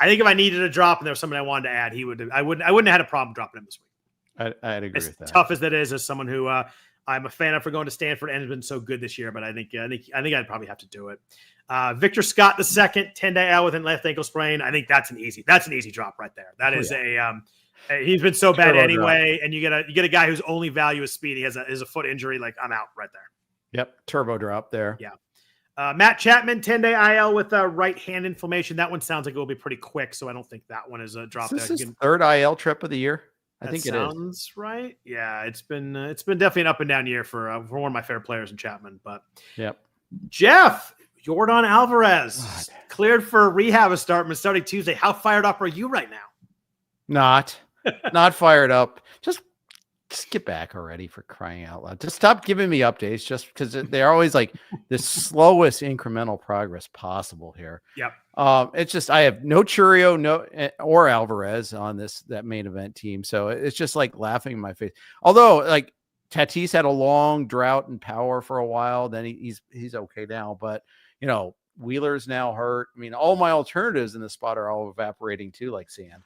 think if I needed a drop and there was something I wanted to add, I wouldn't have had a problem dropping him this week. I'd agree with that. Tough as that is, as someone who I'm a fan of for going to Stanford and has been so good this year, but I think I'd probably have to do it. Victor Scott the second, 10-day out with a left ankle sprain. I think that's an easy drop right there. That is he's been so bad anyway, drop. And you get a guy whose only value is speed. He has a foot injury. Like, I'm out right there. Yep, turbo drop there. Yeah. Matt Chapman, 10-day IL with right hand inflammation. That one sounds like it will be pretty quick, so I don't think that one is a drop. Is this his third IL trip of the year? I think it sounds right. Yeah, it's been definitely an up and down year for one of my favorite players in Chapman. But Jeff, Yordan Alvarez cleared for rehab starting Tuesday. How fired up are you right now? Not fired up. Just get back already, for crying out loud. Just stop giving me updates, just because they're always like the slowest incremental progress possible here. Yep. It's just, I have no Churio, or Alvarez on that main event team. So it's just like laughing in my face. Although, like, Tatis had a long drought in power for a while. Then he's okay now, but Wheeler's now hurt. I mean, all my alternatives in the spot are all evaporating too, like sand.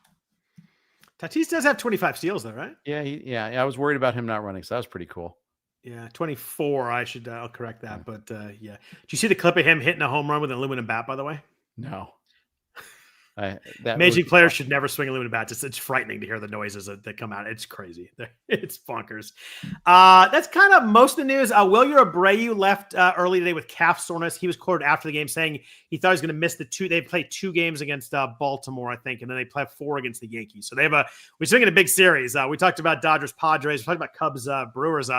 Tatis does have 25 steals though, right? Yeah. I was worried about him not running, so that was pretty cool. Yeah, 24. I'll correct that. But Did you see the clip of him hitting a home run with an aluminum bat, by the way? No. Major league players should never swing aluminum bats. It's frightening to hear the noises that come out. It's crazy. It's bonkers. That's kind of most of the news. Wilyer Abreu left early today with calf soreness. He was quoted after the game saying he thought he was going to miss the 2. They played 2 games against Baltimore, I think, and then they play 4 against the Yankees. So we're swinging a big series. We talked about Dodgers, Padres. We talked about Cubs, Brewers.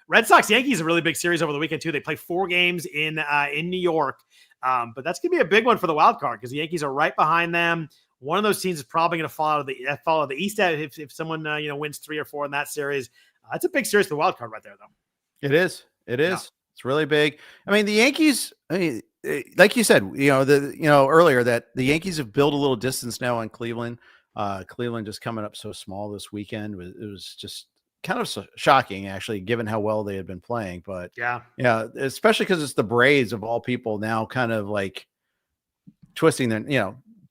Red Sox, Yankees, a really big series over the weekend too. They play 4 games in New York. But that's going to be a big one for the wild card because the Yankees are right behind them. One of those teams is probably going to follow the East if someone wins 3 or 4 in that series. It's a big series for the wild card right there, though. It is. Yeah. It's really big. I mean, the Yankees. Like you said, earlier that the Yankees have built a little distance now on Cleveland. Cleveland just coming up so small this weekend. It was just kind of shocking, actually, given how well they had been playing. But yeah, especially because it's the Braves of all people now, kind of like twisting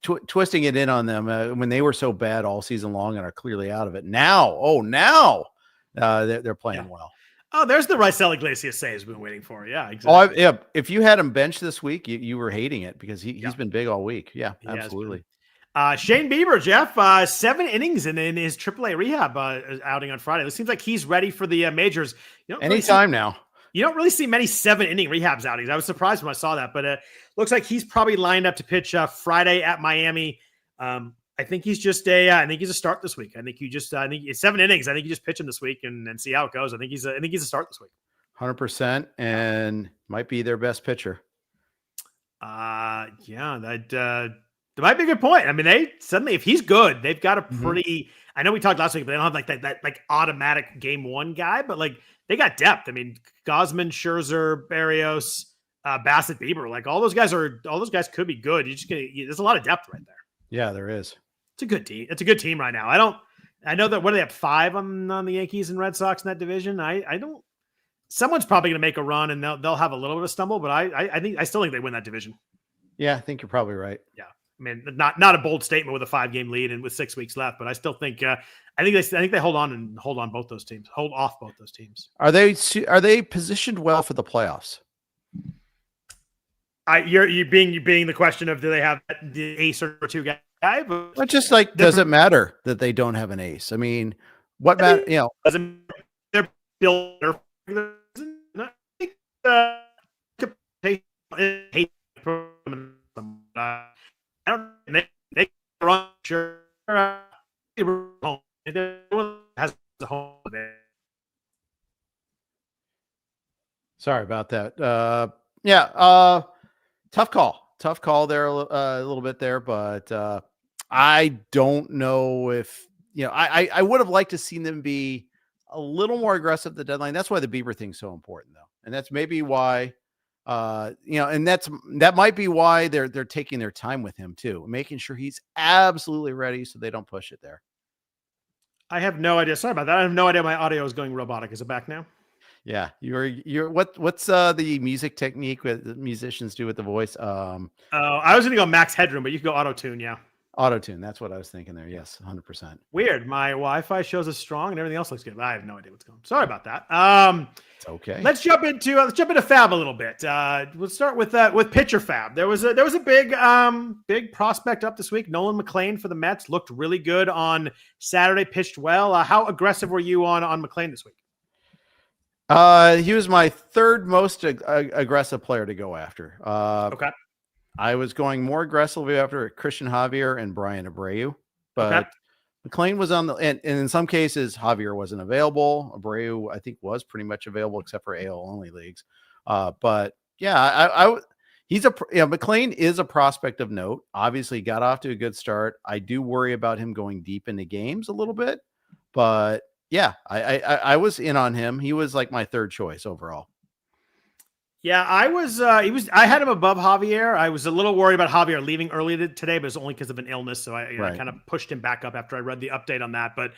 twisting it in on them when they were so bad all season long and are clearly out of it now. They're playing well. Oh, there's the Raisel Iglesias say has been waiting for. Yeah, exactly. If you had him benched this week, you were hating it because he's been big all week. Yeah, absolutely. Shane Bieber, Jeff, 7 innings in his AAA rehab outing on Friday. It seems like he's ready for the majors. Anytime now. You don't really see many 7-inning rehabs outings. I was surprised when I saw that, but looks like he's probably lined up to pitch Friday at Miami. I think he's just I think he's a start this week. I think it's 7 innings. I think you just pitch him this week and see how it goes. I think he's a start this week. 100% and might be their best pitcher. That might be a good point. I mean, if he's good, they've got a pretty, I know we talked last week, but they don't have like that like automatic game one guy, but like they got depth. I mean, Gausman, Scherzer, Berrios, Bassett, Bieber, like all those guys could be good. There's a lot of depth right there. Yeah, there is. It's a good team. It's a good team right now. I know that, what do they have, 5 on the Yankees and Red Sox in that division? Someone's probably going to make a run and they'll have a little bit of stumble, but I still think they win that division. Yeah, I think you're probably right. Yeah. I mean, not a bold statement with a 5-game lead and with 6 weeks left, but I still think I think they hold on both those teams. Hold off both those teams. Are they positioned well for the playoffs? You being the question of, do they have the ace or 2 guy? But it's just like, does it matter that they don't have an ace? I mean, what matter? Doesn't they're built. I don't. They run sure. Has a home there. Sorry about that. Tough call there a little bit there, but I don't know if I would have liked to see them be a little more aggressive at the deadline. That's why the Bieber thing's so important, though, and that's maybe why and that might be why they're taking their time with him too, making sure he's absolutely ready so they don't push it there. I have no idea. Sorry about that. I have no idea. My audio is going robotic. Is it back now? Yeah, what's the music technique that the musicians do with the voice? I was going to go max headroom, but you can go auto tune. Yeah, auto tune. That's what I was thinking there. Yes, 100%. Weird. My Wi-Fi shows us strong, and everything else looks good. I have no idea what's going on. Sorry about that. It's okay. Let's jump into FAAB a little bit. We'll start with pitcher FAAB. There was a big prospect up this week. Nolan McLean for the Mets looked really good on Saturday. Pitched well. How aggressive were you on McLean this week? He was my 3rd most aggressive player to go after. Okay. I was going more aggressively after Cristian Javier and Bryan Abreu, but McLean was on and in some cases Javier wasn't available. Abreu, I think, was pretty much available except for AL only leagues. But yeah, McLean is a prospect of note. Obviously got off to a good start. I do worry about him going deep into games a little bit, but yeah, I was in on him. He was like my 3rd choice overall. Yeah, I had him above Javier. I was a little worried about Javier leaving early today, but it's only because of an illness. So I kind of pushed him back up after I read the update on that. But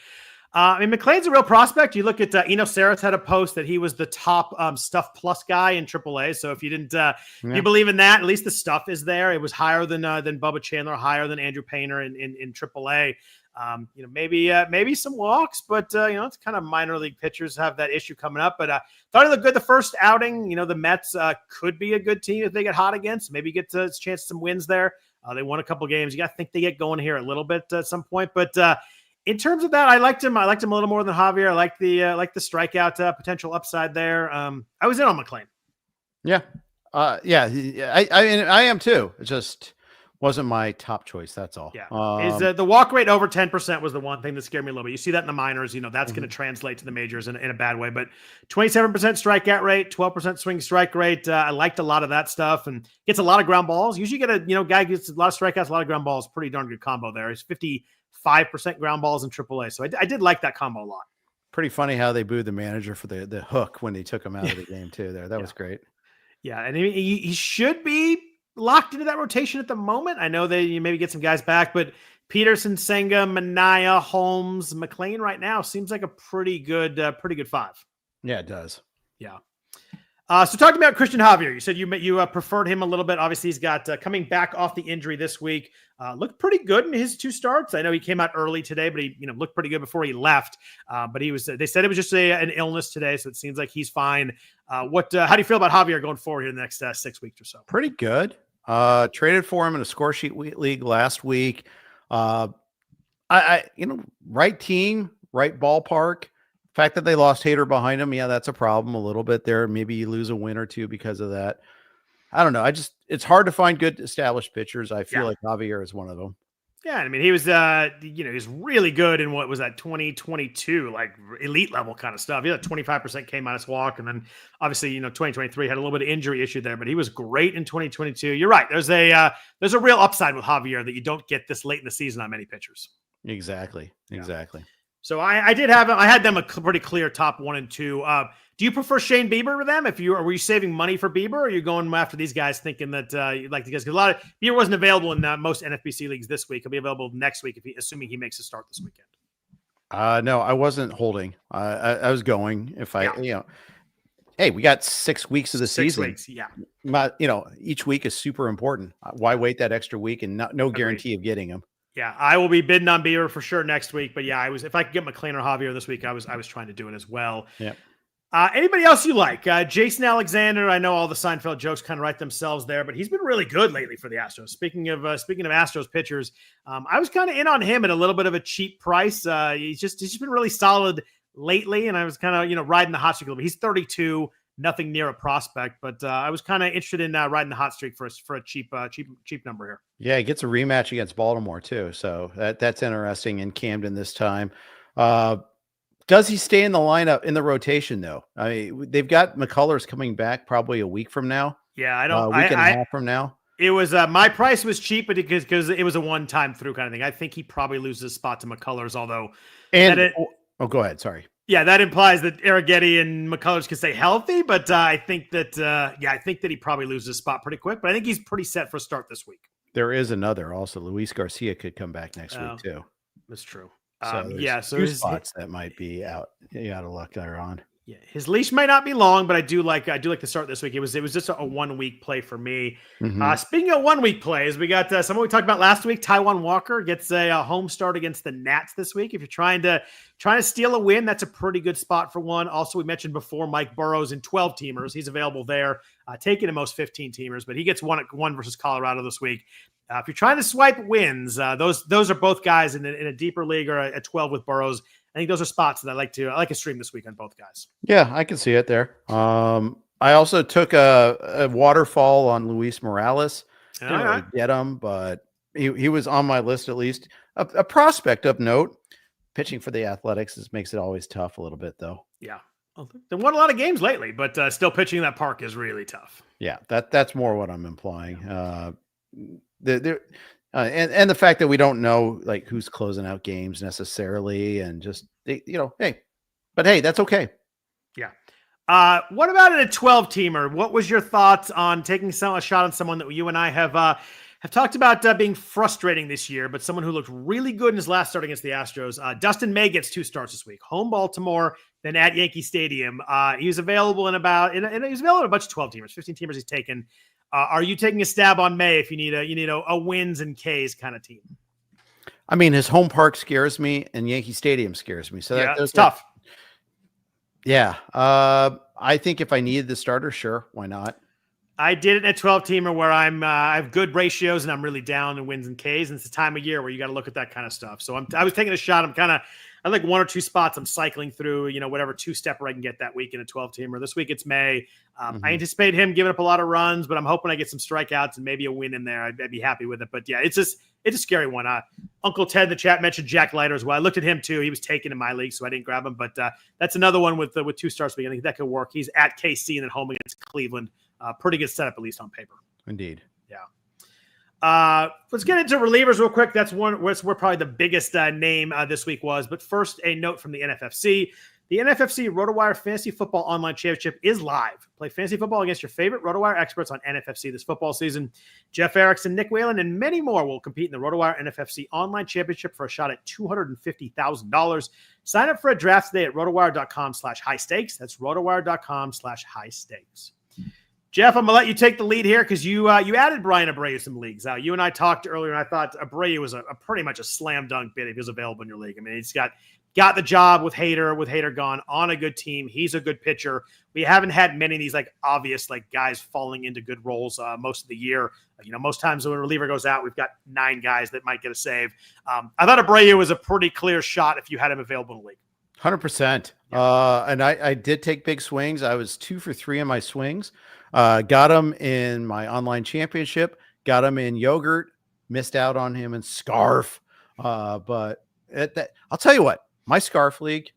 McLean's a real prospect. You look at Eno Saris had a post that he was the top stuff plus guy in AAA. So if you didn't, you believe in that, at least the stuff is there. It was higher than Bubba Chandler, higher than Andrew Painter in AAA. Maybe some walks, but it's kind of minor league pitchers have that issue coming up. But thought he looked good the first outing. The Mets could be a good team if they get hot against. Maybe get a chance some wins there. They won a couple games. You got to think they get going here a little bit at some point. But in terms of that, I liked him. I liked him a little more than Javier. I like the strikeout potential upside there. I was in on McLean. Yeah, I am too. It just wasn't my top choice. That's all. Yeah. The walk rate over 10% was the one thing that scared me a little bit. You see that in the minors, that's going to translate to the majors in a bad way, but 27% strikeout rate, 12% swing strike rate. I liked a lot of that stuff and gets a lot of ground balls. Usually you get a, guy gets a lot of strikeouts, a lot of ground balls, pretty darn good combo there. It's 55% ground balls in AAA. So I did like that combo a lot. Pretty funny how they booed the manager for the hook when they took him out of the game too there. That was great. Yeah. And he should be locked into that rotation at the moment. I know they maybe get some guys back, but Peterson, Senga, Minaya, Holmes, McLean right now seems like a pretty good 5. Yeah, it does. Yeah. So talking about Cristian Javier, you said you preferred him a little bit. Obviously, he's got coming back off the injury this week. Looked pretty good in his 2 starts. I know he came out early today, but he looked pretty good before he left. But they said it was just an illness today, so it seems like he's fine. How do you feel about Javier going forward here in the next 6 weeks or so? Pretty good. Traded for him in a score sheet league last week. Right team, right ballpark. Fact that they lost Hader behind him, yeah, that's a problem a little bit there. Maybe you lose a win or two because of that. I don't know. It's hard to find good established pitchers. I feel like Javier is one of them. Yeah, I mean, he was, he was really good in what was that 2022, like elite level kind of stuff. He had a 25% K minus walk, and then obviously, 2023 had a little bit of injury issue there, but he was great in 2022. You're right. There's a real upside with Javier that you don't get this late in the season on many pitchers. Exactly. So I had them a pretty clear top 1 and 2. Do you prefer Shea and Bieber with them? Were you saving money for Bieber, or are you going after these guys thinking that you'd like the guys? Because a lot of Bieber wasn't available in most NFBC leagues this week. He'll be available next week assuming he makes a start this weekend. No, I wasn't holding. I was going hey, we got 6 weeks of the season. 6 weeks, yeah. Each week is super important. Why wait that extra week and no guarantee of getting them? Yeah, I will be bidding on Bieber for sure next week. But yeah, if I could get McLean or Javier this week, I was trying to do it as well. Yeah. Anybody else you like? Jason Alexander. I know all the Seinfeld jokes kind of write themselves there, but he's been really good lately for the Astros. Speaking of Astros pitchers, I was kind of in on him at a little bit of a cheap price. He's just been really solid lately, and I was kind of riding the hot streak a little bit. He's 32, nothing near a prospect, but I was kind of interested in riding the hot streak for a cheap number here. Yeah, he gets a rematch against Baltimore too, so that's interesting in Camden this time. Does he stay in the lineup in the rotation though? I mean, they've got McCullers coming back probably a week from now. Yeah, I don't. A week and a half from now. It was my price was cheap, but because it was a one-time through kind of thing. I think he probably loses his spot to McCullers, although. Go ahead. Sorry. Yeah, that implies that Arrighetti and McCullers can stay healthy, but I think that he probably loses his spot pretty quick. But I think he's pretty set for a start this week. There is another also. Luis Garcia could come back next week too. That's true. So two spots that might be out. You got to look there on. Yeah, his leash might not be long, but I do like the start this week. It was just a 1 week play for me. Mm-hmm. Speaking of 1 week plays, we got someone we talked about last week. Taijuan Walker gets a home start against the Nats this week. If you're trying to steal a win, that's a pretty good spot for one. Also, we mentioned before Mike Burrows in 12 teamers. He's available there, taking the most 15 teamers, but he gets one versus Colorado this week. If you're trying to swipe wins, those are both guys in a deeper league or a 12 with Burrows. I think those are spots that I like to stream this week on both guys. Yeah, I can see it there. I also took a waterfall on Luis Morales. Didn't really get him, but he was on my list at least. A prospect of note. Pitching for the Athletics makes it always tough a little bit, though. Yeah, they won a lot of games lately, but still pitching in that park is really tough. Yeah, that's more what I'm implying. And the fact that we don't know like who's closing out games necessarily, and just hey, that's okay. Yeah. What about in a 12-teamer? What was your thoughts on taking a shot on someone that you and I have talked about being frustrating this year, but someone who looked really good in his last start against the Astros? Dustin May gets 2 starts this week. Home Baltimore, then at Yankee Stadium. He was available in he's available in a bunch of 12-teamers, 15-teamers he's taken. Are you taking a stab on May if you need a wins and Ks kind of team? I mean, his home park scares me, and Yankee Stadium scares me. So that's tough. Yeah, I think if I needed the starter, sure, why not? I did it in a 12-teamer where I have good ratios and I'm really down in wins and Ks, and it's the time of year where you got to look at that kind of stuff. So I was taking a shot. I like 1 or 2 spots. I'm cycling through, whatever 2-stepper I can get that week in a 12-teamer. This week it's May. I anticipate him giving up a lot of runs, but I'm hoping I get some strikeouts and maybe a win in there. I'd be happy with it. But yeah, it's a scary one. Uncle Ted in the chat mentioned Jack Leiter as well. I looked at him too. He was taken in my league, so I didn't grab him. But that's another one with 2 starts. I think that could work. He's at KC and then home against Cleveland. Pretty good setup, at least on paper. Indeed. Yeah. Let's get into relievers real quick. That's where probably the biggest name this week was. But first, a note from the NFFC. The NFFC RotoWire Fantasy Football Online Championship is live. Play fantasy football against your favorite RotoWire experts on NFFC this football season. Jeff Erickson, Nick Whalen, and many more will compete in the RotoWire NFFC Online Championship for a shot at $250,000. Sign up for a draft today at rotowire.com/high stakes. That's rotowire.com/high stakes. Jeff, I'm going to let you take the lead here because you added Bryan Abreu to some leagues. You and I talked earlier, and I thought Abreu was a pretty much a slam dunk bid if he was available in your league. I mean, he's got got the job with Hader gone on a good team. He's a good pitcher. We haven't had many of these like obvious like guys falling into good roles most of the year. Most times when a reliever goes out, we've got 9 guys that might get a save. I thought Abreu was a pretty clear shot if you had him available in the league. 100%. And I did take big swings. I was 2 for 3 in my swings. Got him in my online championship. Got him in yogurt. Missed out on him in scarf. But I'll tell you what. My scarf league,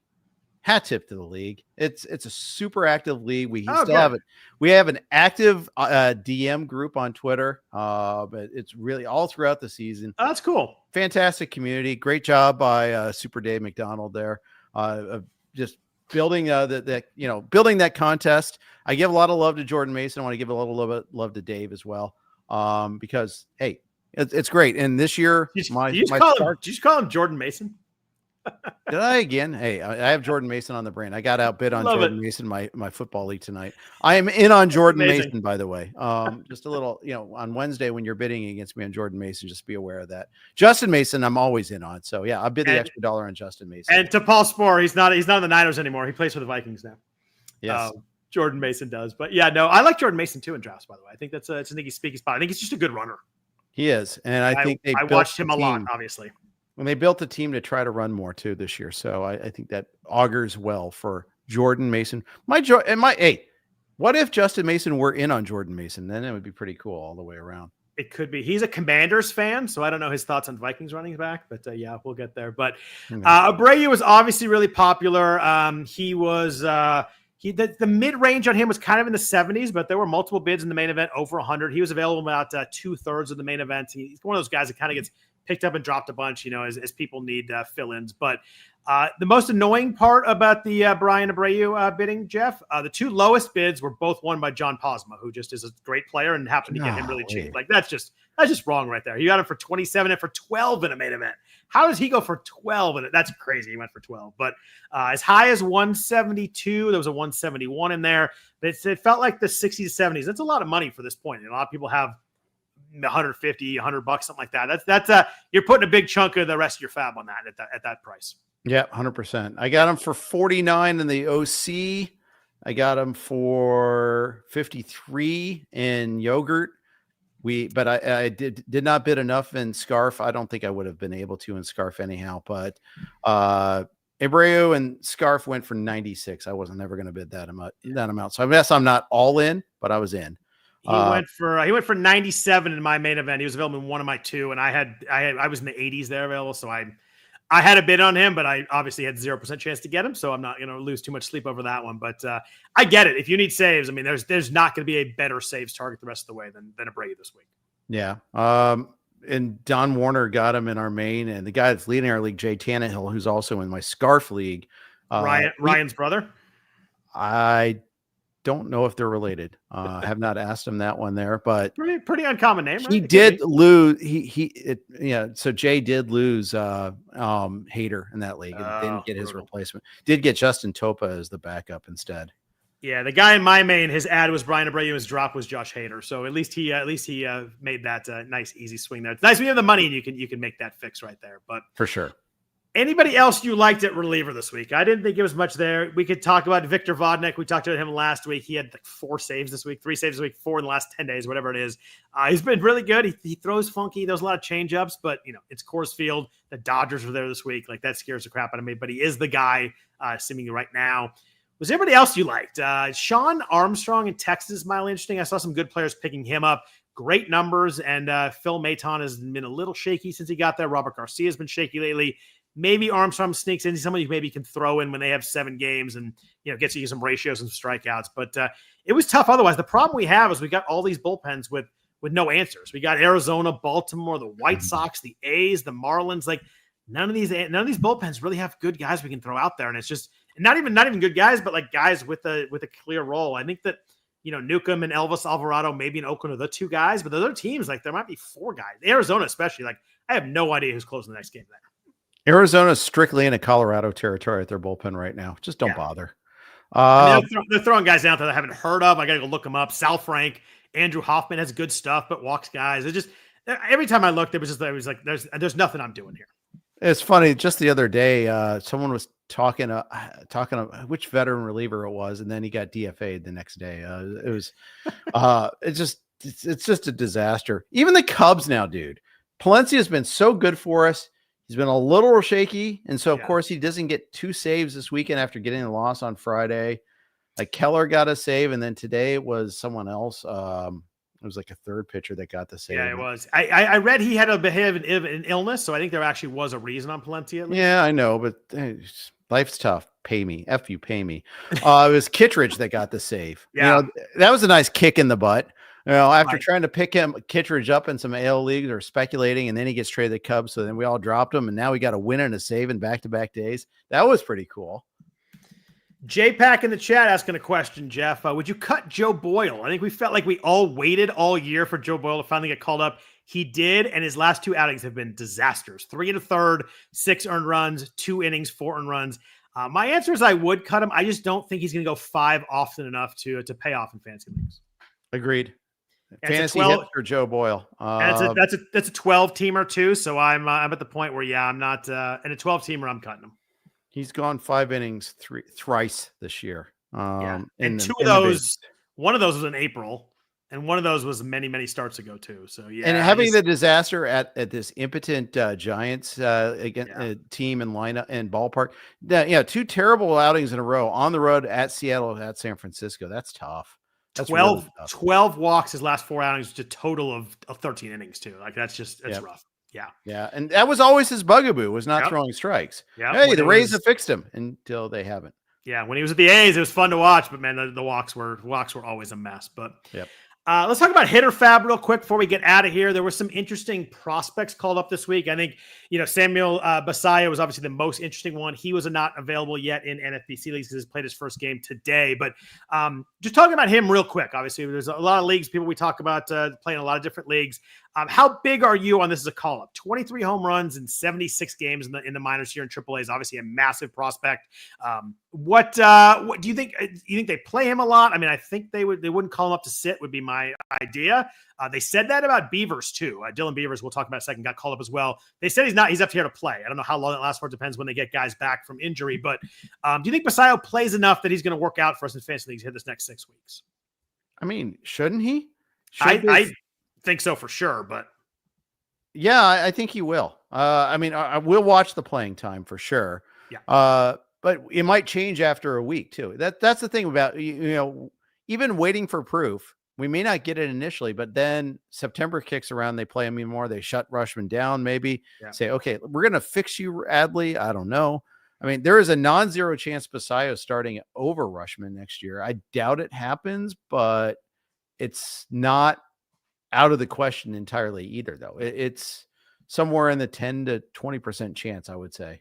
hat tip to the league. It's a super active league. We still have it. We have an active DM group on Twitter. But it's really all throughout the season. Oh, that's cool. Fantastic community. Great job by Super Dave McDonald there. Of just building building that contest. I give a lot of love to Jordan Mason. I want to give a little love to Dave as well. Because hey, it's great. And this year, did you just call him Jordan Mason? Did I again? Hey, I have Jordan Mason on the brain. I got outbid on Jordan Mason, my football league tonight. I am in on Jordan Mason, by the way. Just a little, on Wednesday when you're bidding against me on Jordan Mason, just be aware of that. Justin Mason, I'm always in on. So yeah, I'll bid the extra $1 on Justin Mason. And to Paul Sporer, he's not in the Niners anymore. He plays for the Vikings now. Yes. Jordan Mason does. But yeah, no, I like Jordan Mason too in drafts, by the way. I think it's a sneaky speaky spot. I think he's just a good runner. He is. And I think I watched him a lot, obviously. When they built the team to try to run more too this year. So I think that augurs well for Jordan Mason. What if Justin Mason were in on Jordan Mason? Then it would be pretty cool all the way around. It could be. He's a Commanders fan, so I don't know his thoughts on Vikings running back, but yeah, we'll get there. But Abreu was obviously really popular. He was the mid-range on him was kind of in the 70s, but there were multiple bids in the main event over 100. He was available about 2/3 of the main event. He's one of those guys that kind of gets picked up and dropped a bunch, as people need fill-ins. But the most annoying part about the Bryan Abreu bidding, Jeff, the 2 lowest bids were both won by John Posma, who just is a great player and happened to get him really cheap. Like that's just wrong right there. You got him for 27 and for 12 in a main event. How does he go for 12 in it? That's crazy. He went for 12, but as high as 172, there was a 171 in there. But it felt like the 60s, 70s. That's a lot of money for this point. And a lot of people have 150, $100, something like that. That's you're putting a big chunk of the rest of your FAAB on that at that price. Yeah, 100%. I got him for 49 in the OC. I got him for 53 in yogurt. But I did not bid enough in scarf. I don't think I would have been able to in scarf anyhow. But Abreu and scarf went for 96. I wasn't never going to bid that amount. So I guess I'm not all in, but I was in. He went for 97 in my main event. He was available in one of my 2, and I was in the 80s there available. So I had a bid on him, but I obviously had 0% chance to get him. So I'm not going to lose too much sleep over that one. But I get it. If you need saves, I mean, there's not going to be a better saves target the rest of the way than Abreu this week. Yeah. And Don Warner got him in our main, and the guy that's leading our league, Jay Tannehill, who's also in my scarf league. Ryan's brother. I don't know if they're related. I have not asked him that one there, but pretty uncommon name. Right? He did lose. So Jay did lose Hader in that league and didn't get his replacement. Did get Justin Topa as the backup instead. Yeah, the guy in my main, his ad was Bryan Abreu, his drop was Josh Hader. So at least he made that nice easy swing there. It's nice when you have the money and you can make that fix right there. But for sure. Anybody else you liked at reliever this week? I didn't think it was much there. We could talk about Victor Vodnik. We talked about him last week. He had like 4 saves this week, 3 saves this week, 4 in the last 10 days, whatever it is. He's been really good. He throws funky. He does a lot of change-ups, but it's Coors Field. The Dodgers were there this week. Like that scares the crap out of me, but he is the guy seemingly right now. Was there anybody else you liked? Sean Armstrong in Texas is mildly interesting. I saw some good players picking him up. Great numbers, and Phil Maton has been a little shaky since he got there. Robert Garcia has been shaky lately. Maybe Armstrong sneaks in somebody who maybe can throw in when they have 7 games and, gets you some ratios and strikeouts. But it was tough otherwise. The problem we have is we got all these bullpens with no answers. We got Arizona, Baltimore, the White Sox, the A's, the Marlins. Like none of these bullpens really have good guys we can throw out there. And it's just not even good guys, but like guys with a clear role. I think that, Newcomb and Elvis Alvarado, maybe in Oakland are the 2 guys, but the other teams, like there might be 4 guys. Arizona especially, like I have no idea who's closing the next game there. Arizona's strictly in a Colorado territory at their bullpen right now. Just don't bother. They're throwing guys out there that I haven't heard of. I got to go look them up. Sal Frank, Andrew Hoffman has good stuff, but walks guys. It just every time I looked, it was like there's nothing I'm doing here. It's funny. Just the other day, someone was talking which veteran reliever it was, and then he got DFA'd the next day. It was, it's just a disaster. Even the Cubs now, dude. Palencia has been so good for us. He's been a little shaky, and so of course he doesn't get 2 saves this weekend after getting a loss on Friday. Like Keller got a save, and then today it was someone else. It was like a third pitcher that got the save. Yeah, it was. I read he had a bit of an illness, so I think there actually was a reason on Palencia. Yeah, I know, but life's tough. Pay me. F you, pay me. It was Kittredge that got the save. Yeah. That was a nice kick in the butt. After trying to pick Kittredge up in some AL leagues or speculating, and then he gets traded to the Cubs, so then we all dropped him, and now we got a win and a save in back-to-back days. That was pretty cool. J-Pack in the chat asking a question, Jeff. Would you cut Joe Boyle? I think we felt like we all waited all year for Joe Boyle to finally get called up. He did, and his last 2 outings have been disasters. 3 1/3, 6 earned runs, 2 innings, 4 earned runs. My answer is I would cut him. I just don't think he's going to go 5 often enough to pay off in fantasy leagues. Agreed. Fantasy hit for Joe Boyle. And that's a 12-teamer too, so I'm at the point where I'm not in a 12-teamer. I'm cutting him. He's gone 5 innings thrice this year. And 2 of those, one of those was in April, and one of those was many, many starts ago too. So and having the disaster at this impotent Giants team and lineup and ballpark, 2 terrible outings in a row on the road at Seattle, at San Francisco. That's tough. That's 12 walks his last 4 outings, which is a total of 13 innings too. Like that's rough. Yeah. And that was always his bugaboo, was not throwing strikes. Hey, the Rays have fixed him until they haven't. Yeah. When he was at the A's, it was fun to watch, but man, the walks were always a mess. But let's talk about hitter FAAB real quick before we get out of here. There were some interesting prospects called up this week. I think, Samuel Basallo was obviously the most interesting one. He was not available yet in NFBC leagues because he played his first game today. But just talking about him real quick, obviously there's a lot of leagues, people we talk about playing a lot of different leagues. How big are you on this as a call-up? 23 home runs in 76 games in the minors here in AAA is obviously a massive prospect. What do you think? You think they play him a lot? I mean, I think they wouldn't call him up to sit would be my idea. They said that about Beavers too. Daylen Beavers, we'll talk about in a second, got called up as well. They said he's up here to play. I don't know how long it lasts for. It depends when they get guys back from injury. But do you think Basallo plays enough that he's going to work out for us in fantasy leagues here this next 6 weeks? I mean, shouldn't he? I think so for sure, but I think he will. I will watch the playing time for sure. Yeah. But it might change after a week too. That's the thing about, even waiting for proof. We may not get it initially, but then September kicks around. They play him even more. They shut Rushman down. Maybe say, okay, we're going to fix you, Adley. I don't know. I mean, there is a non-zero chance Basallo starting over Rushman next year. I doubt it happens, but it's not out of the question entirely either, though. It's somewhere in the 10 to 20% chance, I would say.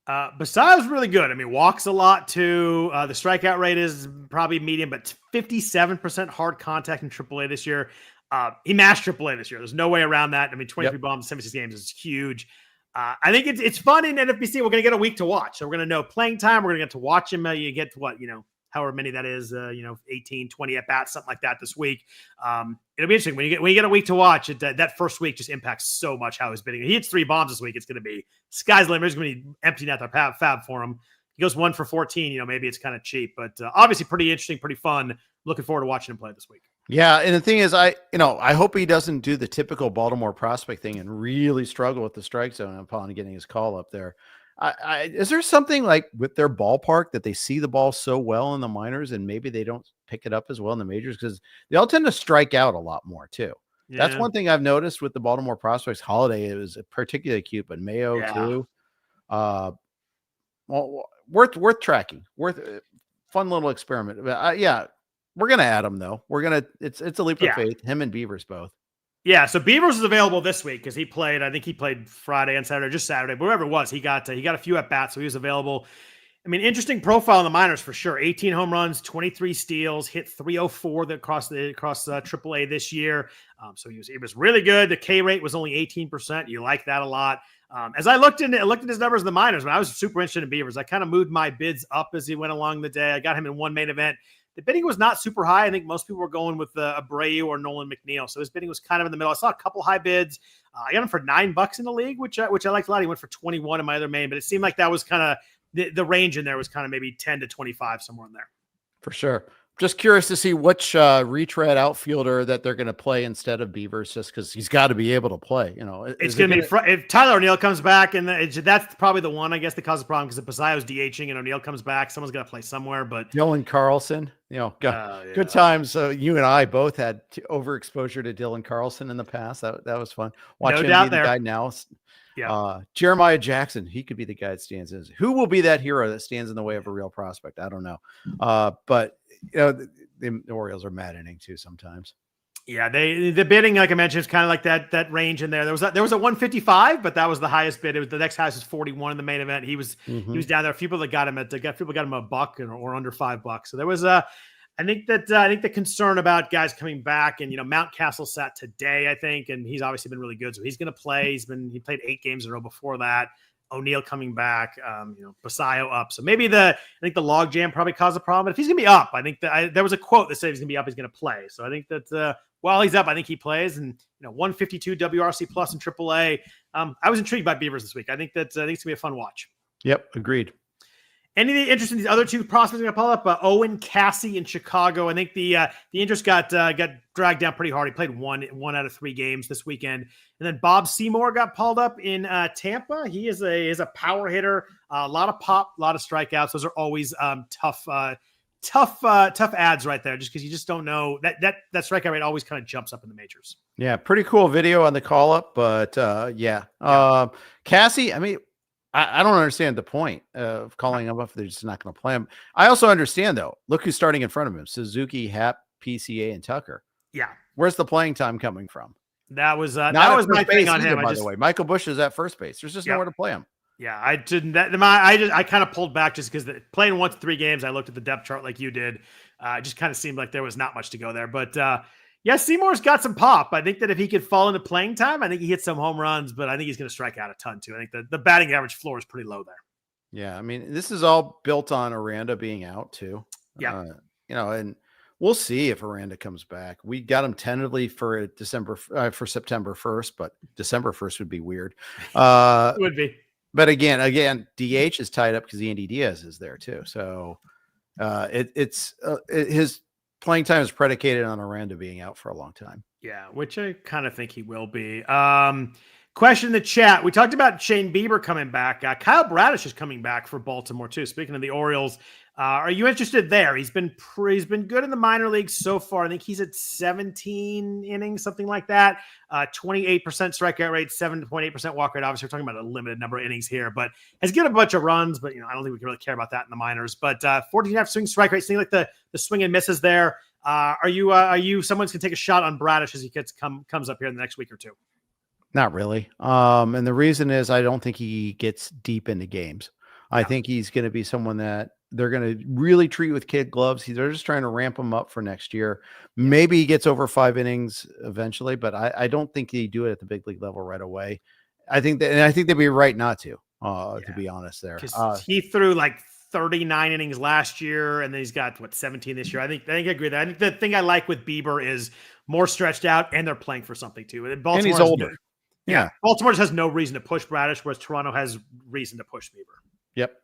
Basallo's really good. I mean, walks a lot too. The strikeout rate is probably medium, but 57% hard contact in AAA this year. He mashed AAA this year. There's no way around that. I mean, 23 bombs, 76 games is huge. I think it's fun in NFBC. We're going to get a week to watch. So we're going to know playing time. We're going to get to watch him. You get to however many that is, 18, 20 at bats, something like that this week. It'll be interesting when you get a week to watch it. That first week just impacts so much how he's hitting. He hits 3 bombs this week. It's going to be sky's the limit. It's going to be emptying out their FAAB for him. He goes 1 for 14. Maybe it's kind of cheap, but obviously pretty interesting, pretty fun. Looking forward to watching him play this week. Yeah, and the thing is, I hope he doesn't do the typical Baltimore prospect thing and really struggle with the strike zone upon getting his call up there. Is there something like with their ballpark that they see the ball so well in the minors and maybe they don't pick it up as well in the majors? Because they all tend to strike out a lot more too. Yeah. That's one thing I've noticed with the Baltimore prospects. Holiday, it was particularly cute, but Mayo too. Well, worth tracking, fun little experiment. But we're gonna add him though. It's a leap of faith. Him and Beavers both. Yeah, so Beavers is available this week because he played Friday and Saturday, just Saturday, but whatever it was, he got a few at bats, so he was available. I mean, interesting profile in the minors for sure. 18 home runs, 23 steals, hit 304 across AAA this year. So he was really good. The K rate was only 18%. You like that a lot. As I looked at his numbers in the minors, when I was super interested in Beavers, I kind of moved my bids up as he went along the day. I got him in one main event. The bidding was not super high. I think most people were going with Abreu or Nolan McLean. So his bidding was kind of in the middle. I saw a couple high bids. I got him for $9 in the league, which I liked a lot. He went for 21 in my other main, but it seemed like that was kind of the range in there was kind of maybe 10 to 25, somewhere in there. For sure. Just curious to see which retread outfielder that they're going to play instead of Beavers, just because he's got to be able to play. It's going to be if Tyler O'Neill comes back, and that's probably the one I guess that causes a problem, because if Basayo's DHing and O'Neill comes back, someone's got to play somewhere. But Dylan Carlson, good times. You and I both had overexposure to Dylan Carlson in the past. That was fun. Watch him be the guy now. Yeah. Jeremiah Jackson, he could be the guy that stands in. Who will be that hero that stands in the way of a real prospect? I don't know. But the Orioles are maddening too sometimes. Yeah, the bidding, like I mentioned, is kind of like that range in there. There was a 155, but that was the highest bid. It was the next highest was 41 in the main event. He was down there. A few people that got him $1 or under $5. So there was I think the concern about guys coming back, and Mountcastle sat today, I think, and he's obviously been really good, so he's going to play. He played 8 games in a row before that. O'Neill coming back, Basayo up. So maybe I think the log jam probably caused a problem. But if he's going to be up, I think there was a quote that said he's going to be up, he's going to play. So I think that while he's up, I think he plays. And 152 WRC plus in AAA. I was intrigued by Beavers this week. I think it's going to be a fun watch. Yep, agreed. Any interest in these other 2 prospects going to pull up? Owen Caissie in Chicago. I think the interest got dragged down pretty hard. He played one out of 3 games this weekend. And then Bob Seymour got pulled up in Tampa. He is a power hitter, a lot of pop, a lot of strikeouts. Those are always tough ads right there, just because you just don't know that strikeout rate always kind of jumps up in the majors. Yeah, pretty cool video on the call up, but Caissie, I mean, I don't understand the point of calling him up if they're just not going to play him. I also understand, though. Look who's starting in front of him: Suzuki, Happ, PCA, and Tucker. Yeah, where's the playing time coming from? That was my thing on him. By the way, Michael Busch is at first base. There's just nowhere to play him. Yeah, I didn't. I kind of pulled back just because playing 1 to 3 games. I looked at the depth chart like you did. It just kind of seemed like there was not much to go there, but. Yeah, Seymour's got some pop. I think that if he could fall into playing time, I think he hits some home runs, but I think he's going to strike out a ton too. I think the batting average floor is pretty low there. Yeah, I mean, this is all built on Aranda being out too. Yeah. And we'll see if Aranda comes back. We got him tentatively for September 1st, but December 1st would be weird. It would be. But again, DH is tied up because Andy Diaz is there too. So his playing time is predicated on Aranda being out for a long time. Yeah, which I kind of think he will be. Question in the chat. We talked about Shane Bieber coming back. Kyle Bradish is coming back for Baltimore too. Speaking of the Orioles, are you interested there? He's been good in the minor leagues so far. I think he's at 17 innings, something like that. 28% strikeout rate, 7.8% walk rate. Obviously, we're talking about a limited number of innings here, but has given a bunch of runs. But I don't think we can really care about that in the minors. But 14.5 swing strike rate, seeing like the swing and misses there. Are you someone's gonna take a shot on Bradish as he comes up here in the next week or 2? Not really. And the reason is I don't think he gets deep into games. I think he's going to be someone that they're going to really treat with kid gloves. They're just trying to ramp him up for next year. Maybe he gets over 5 innings eventually, but I don't think they do it at the big league level right away. I think they'd be right not to be honest there. He threw like 39 innings last year, and then he's got 17 this year. I think I agree with that. I think the thing I like with Bieber is more stretched out, and they're playing for something too. And he's older. Yeah. Baltimore just has no reason to push Bradish, whereas Toronto has reason to push Bieber. Yep.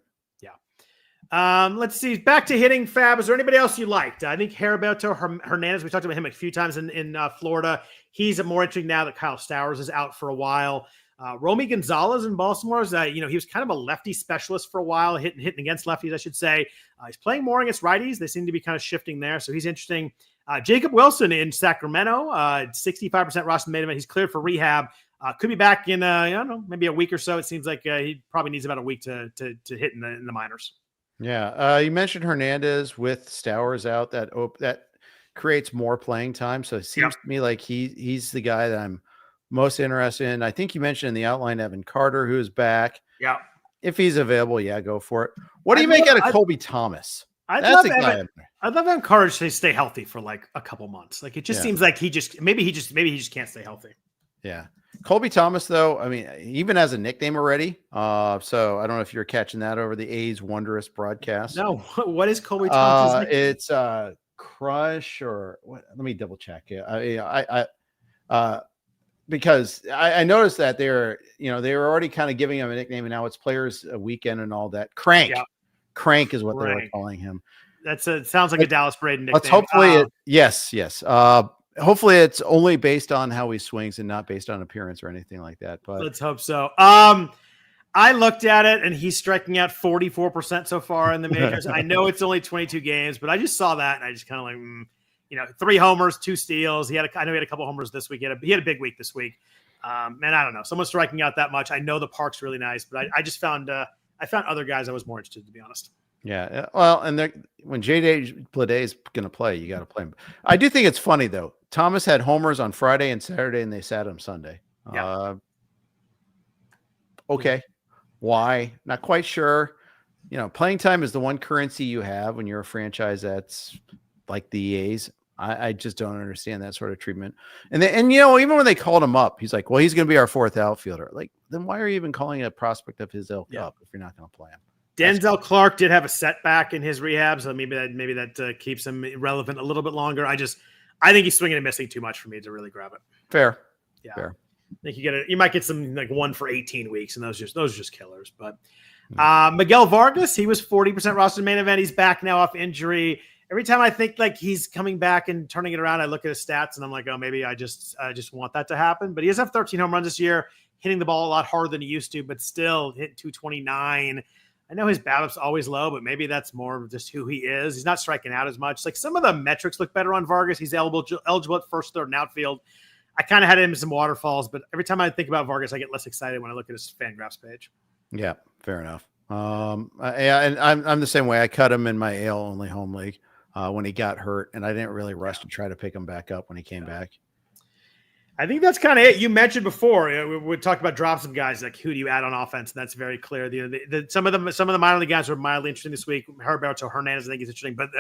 Yeah. Let's see. Back to hitting, Fab. Is there anybody else you liked? I think Heriberto Hernandez, we talked about him a few times in Florida. He's more interesting now that Kyle Stowers is out for a while. Romy Gonalez in Baltimore, he was kind of a lefty specialist for a while, hitting against lefties, I should say. He's playing more against righties. They seem to be kind of shifting there, so he's interesting. Jacob Wilson in Sacramento, 65% roster main event. He's cleared for rehab. Could be back in, I don't know, maybe a week or so. It seems like he probably needs about a week to hit in the minors. Yeah. You mentioned Hernandez with Stowers out. That creates more playing time. So it seems to me like he's the guy that I'm most interested in. I think you mentioned in the outline Evan Carter, who is back. Yeah. If he's available, go for it. What do you make out of Colby Thomas? I'd love Evan Carter to stay healthy for like a couple months. Like it just seems like maybe he just can't stay healthy. Yeah. Colby Thomas, though, I mean, even has a nickname already. So I don't know if you're catching that over the A's Wondrous broadcast. No. What is Colby Thomas? It's Crush or what? Let me double check. because I noticed that they were already kind of giving him a nickname, and now it's Players Weekend and all that. Crank is what they were calling him. It sounds like a Dallas Braden nickname. Let's hopefully yes. Hopefully it's only based on how he swings and not based on appearance or anything like that. But let's hope so. I looked at it, and he's striking out 44% so far in the majors. I know it's only 22 games, but I just saw that, and I just kind of like, 3 homers, 2 steals. I know he had a couple homers this week. He had a big week this week. And I don't know. Someone striking out that much. I know the park's really nice, but I just found I found other guys I was more interested in, to be honest. Yeah. Well, and when J.D. Bleday is going to play, you got to play him. I do think it's funny, though. Thomas had homers on Friday and Saturday, and they sat him Sunday. Yeah. Okay. Why? Not quite sure. Playing time is the one currency you have when you're a franchise that's like the A's. I just don't understand that sort of treatment. And even when they called him up, he's like, well, he's going to be our 4th outfielder. Like, then why are you even calling a prospect of his ilk up if you're not going to play him? Denzel Clark did have a setback in his rehab, so maybe that keeps him relevant a little bit longer. I think he's swinging and missing too much for me to really grab it. Fair. Yeah. Fair. I think you might get some like 1 for 18 weeks, and those are just killers. But Miguel Vargas, he was 40% rostered main event. He's back now off injury. Every time I think like he's coming back and turning it around, I look at his stats and I'm like, oh, maybe I just want that to happen. But he does have 13 home runs this year, hitting the ball a lot harder than he used to, but still hit 229. I know his BABIP's always low, but maybe that's more of just who he is. He's not striking out as much. Like some of the metrics look better on Vargas. He's eligible at first, third, and outfield. I kind of had him in some waterfalls, but every time I think about Vargas, I get less excited when I look at his FanGraphs page. Yeah, fair enough. And I'm the same way. I cut him in my AL only home league when he got hurt, and I didn't really rush to try to pick him back up when he came back. I think that's kind of it. You mentioned before we talked about drop some guys like who do you add on offense, and that's very clear. Some of the minor league guys were mildly interesting this week. Heriberto Hernandez, I think, is interesting, but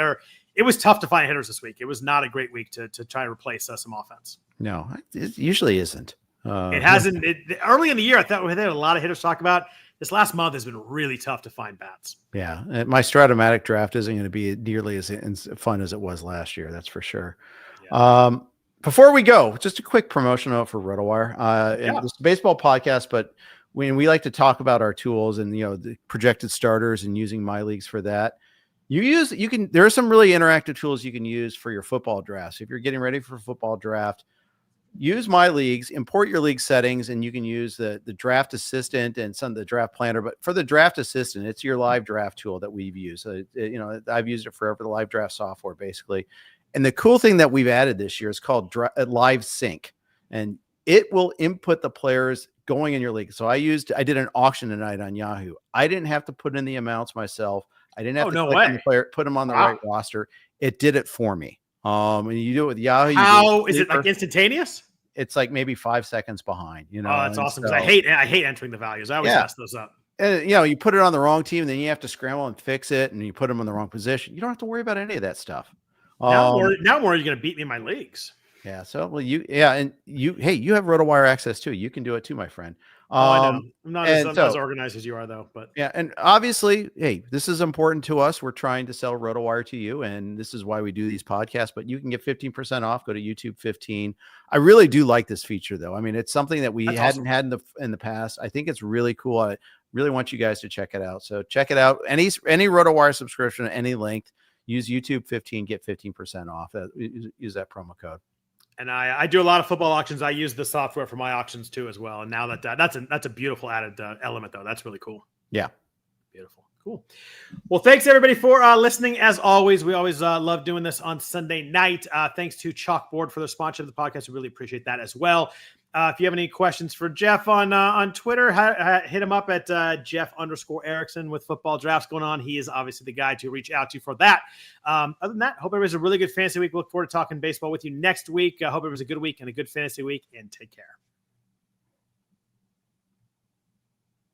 it was tough to find hitters this week. It was not a great week to try to replace some offense. No, it usually isn't. It hasn't. Early in the year, I thought we had a lot of hitters talk about. This last month has been really tough to find bats. Yeah, my Stratomatic draft isn't going to be nearly as fun as it was last year. That's for sure. Yeah. Before we go, just a quick promotion note for RotoWire. This is a baseball podcast, but when we like to talk about our tools and the projected starters and using my leagues for that, there are some really interactive tools you can use for your football drafts. If you're getting ready for a football draft, use my leagues, import your league settings, and you can use the draft assistant and some of the draft planner. But for the draft assistant, it's your live draft tool that we've used. I've used it forever, the live draft software, basically. And the cool thing that we've added this year is called Live Sync, and it will input the players going in your league. So I did an auction tonight on Yahoo. I didn't have to put in the amounts myself. I didn't have to click on the player, put them on the right roster. It did it for me. And you do it with Yahoo. How is it like instantaneous? It's like maybe 5 seconds behind. Oh, that's awesome. Because I hate entering the values. I always mess those up. And you put it on the wrong team, and then you have to scramble and fix it, and you put them in the wrong position. You don't have to worry about any of that stuff. Now more are you going to beat me in my leagues? Yeah. So, you have RotoWire access too. You can do it too, my friend. I know. I'm not as organized as you are, though. But yeah, and obviously, hey, this is important to us. We're trying to sell RotoWire to you, and this is why we do these podcasts. But you can get 15% off. Go to YouTube 15. I really do like this feature, though. I mean, it's something that we hadn't had in the past. I think it's really cool. I really want you guys to check it out. So check it out. Any RotoWire subscription, any length. Use YouTube 15, get 15% off. Use that promo code. And I do a lot of football auctions. I use the software for my auctions too, as well. And now that's a beautiful added element, though. That's really cool. Yeah, beautiful, cool. Well, thanks everybody for listening. As always, we always love doing this on Sunday night. Thanks to Chalkboard for the sponsor of the podcast. We really appreciate that as well. If you have any questions for Jeff on Twitter, hit him up at Jeff_Erickson with football drafts going on. He is obviously the guy to reach out to for that. Other than that, hope everybody's a really good fantasy week. Look forward to talking baseball with you next week. Hope it was a good week and a good fantasy week, and take care.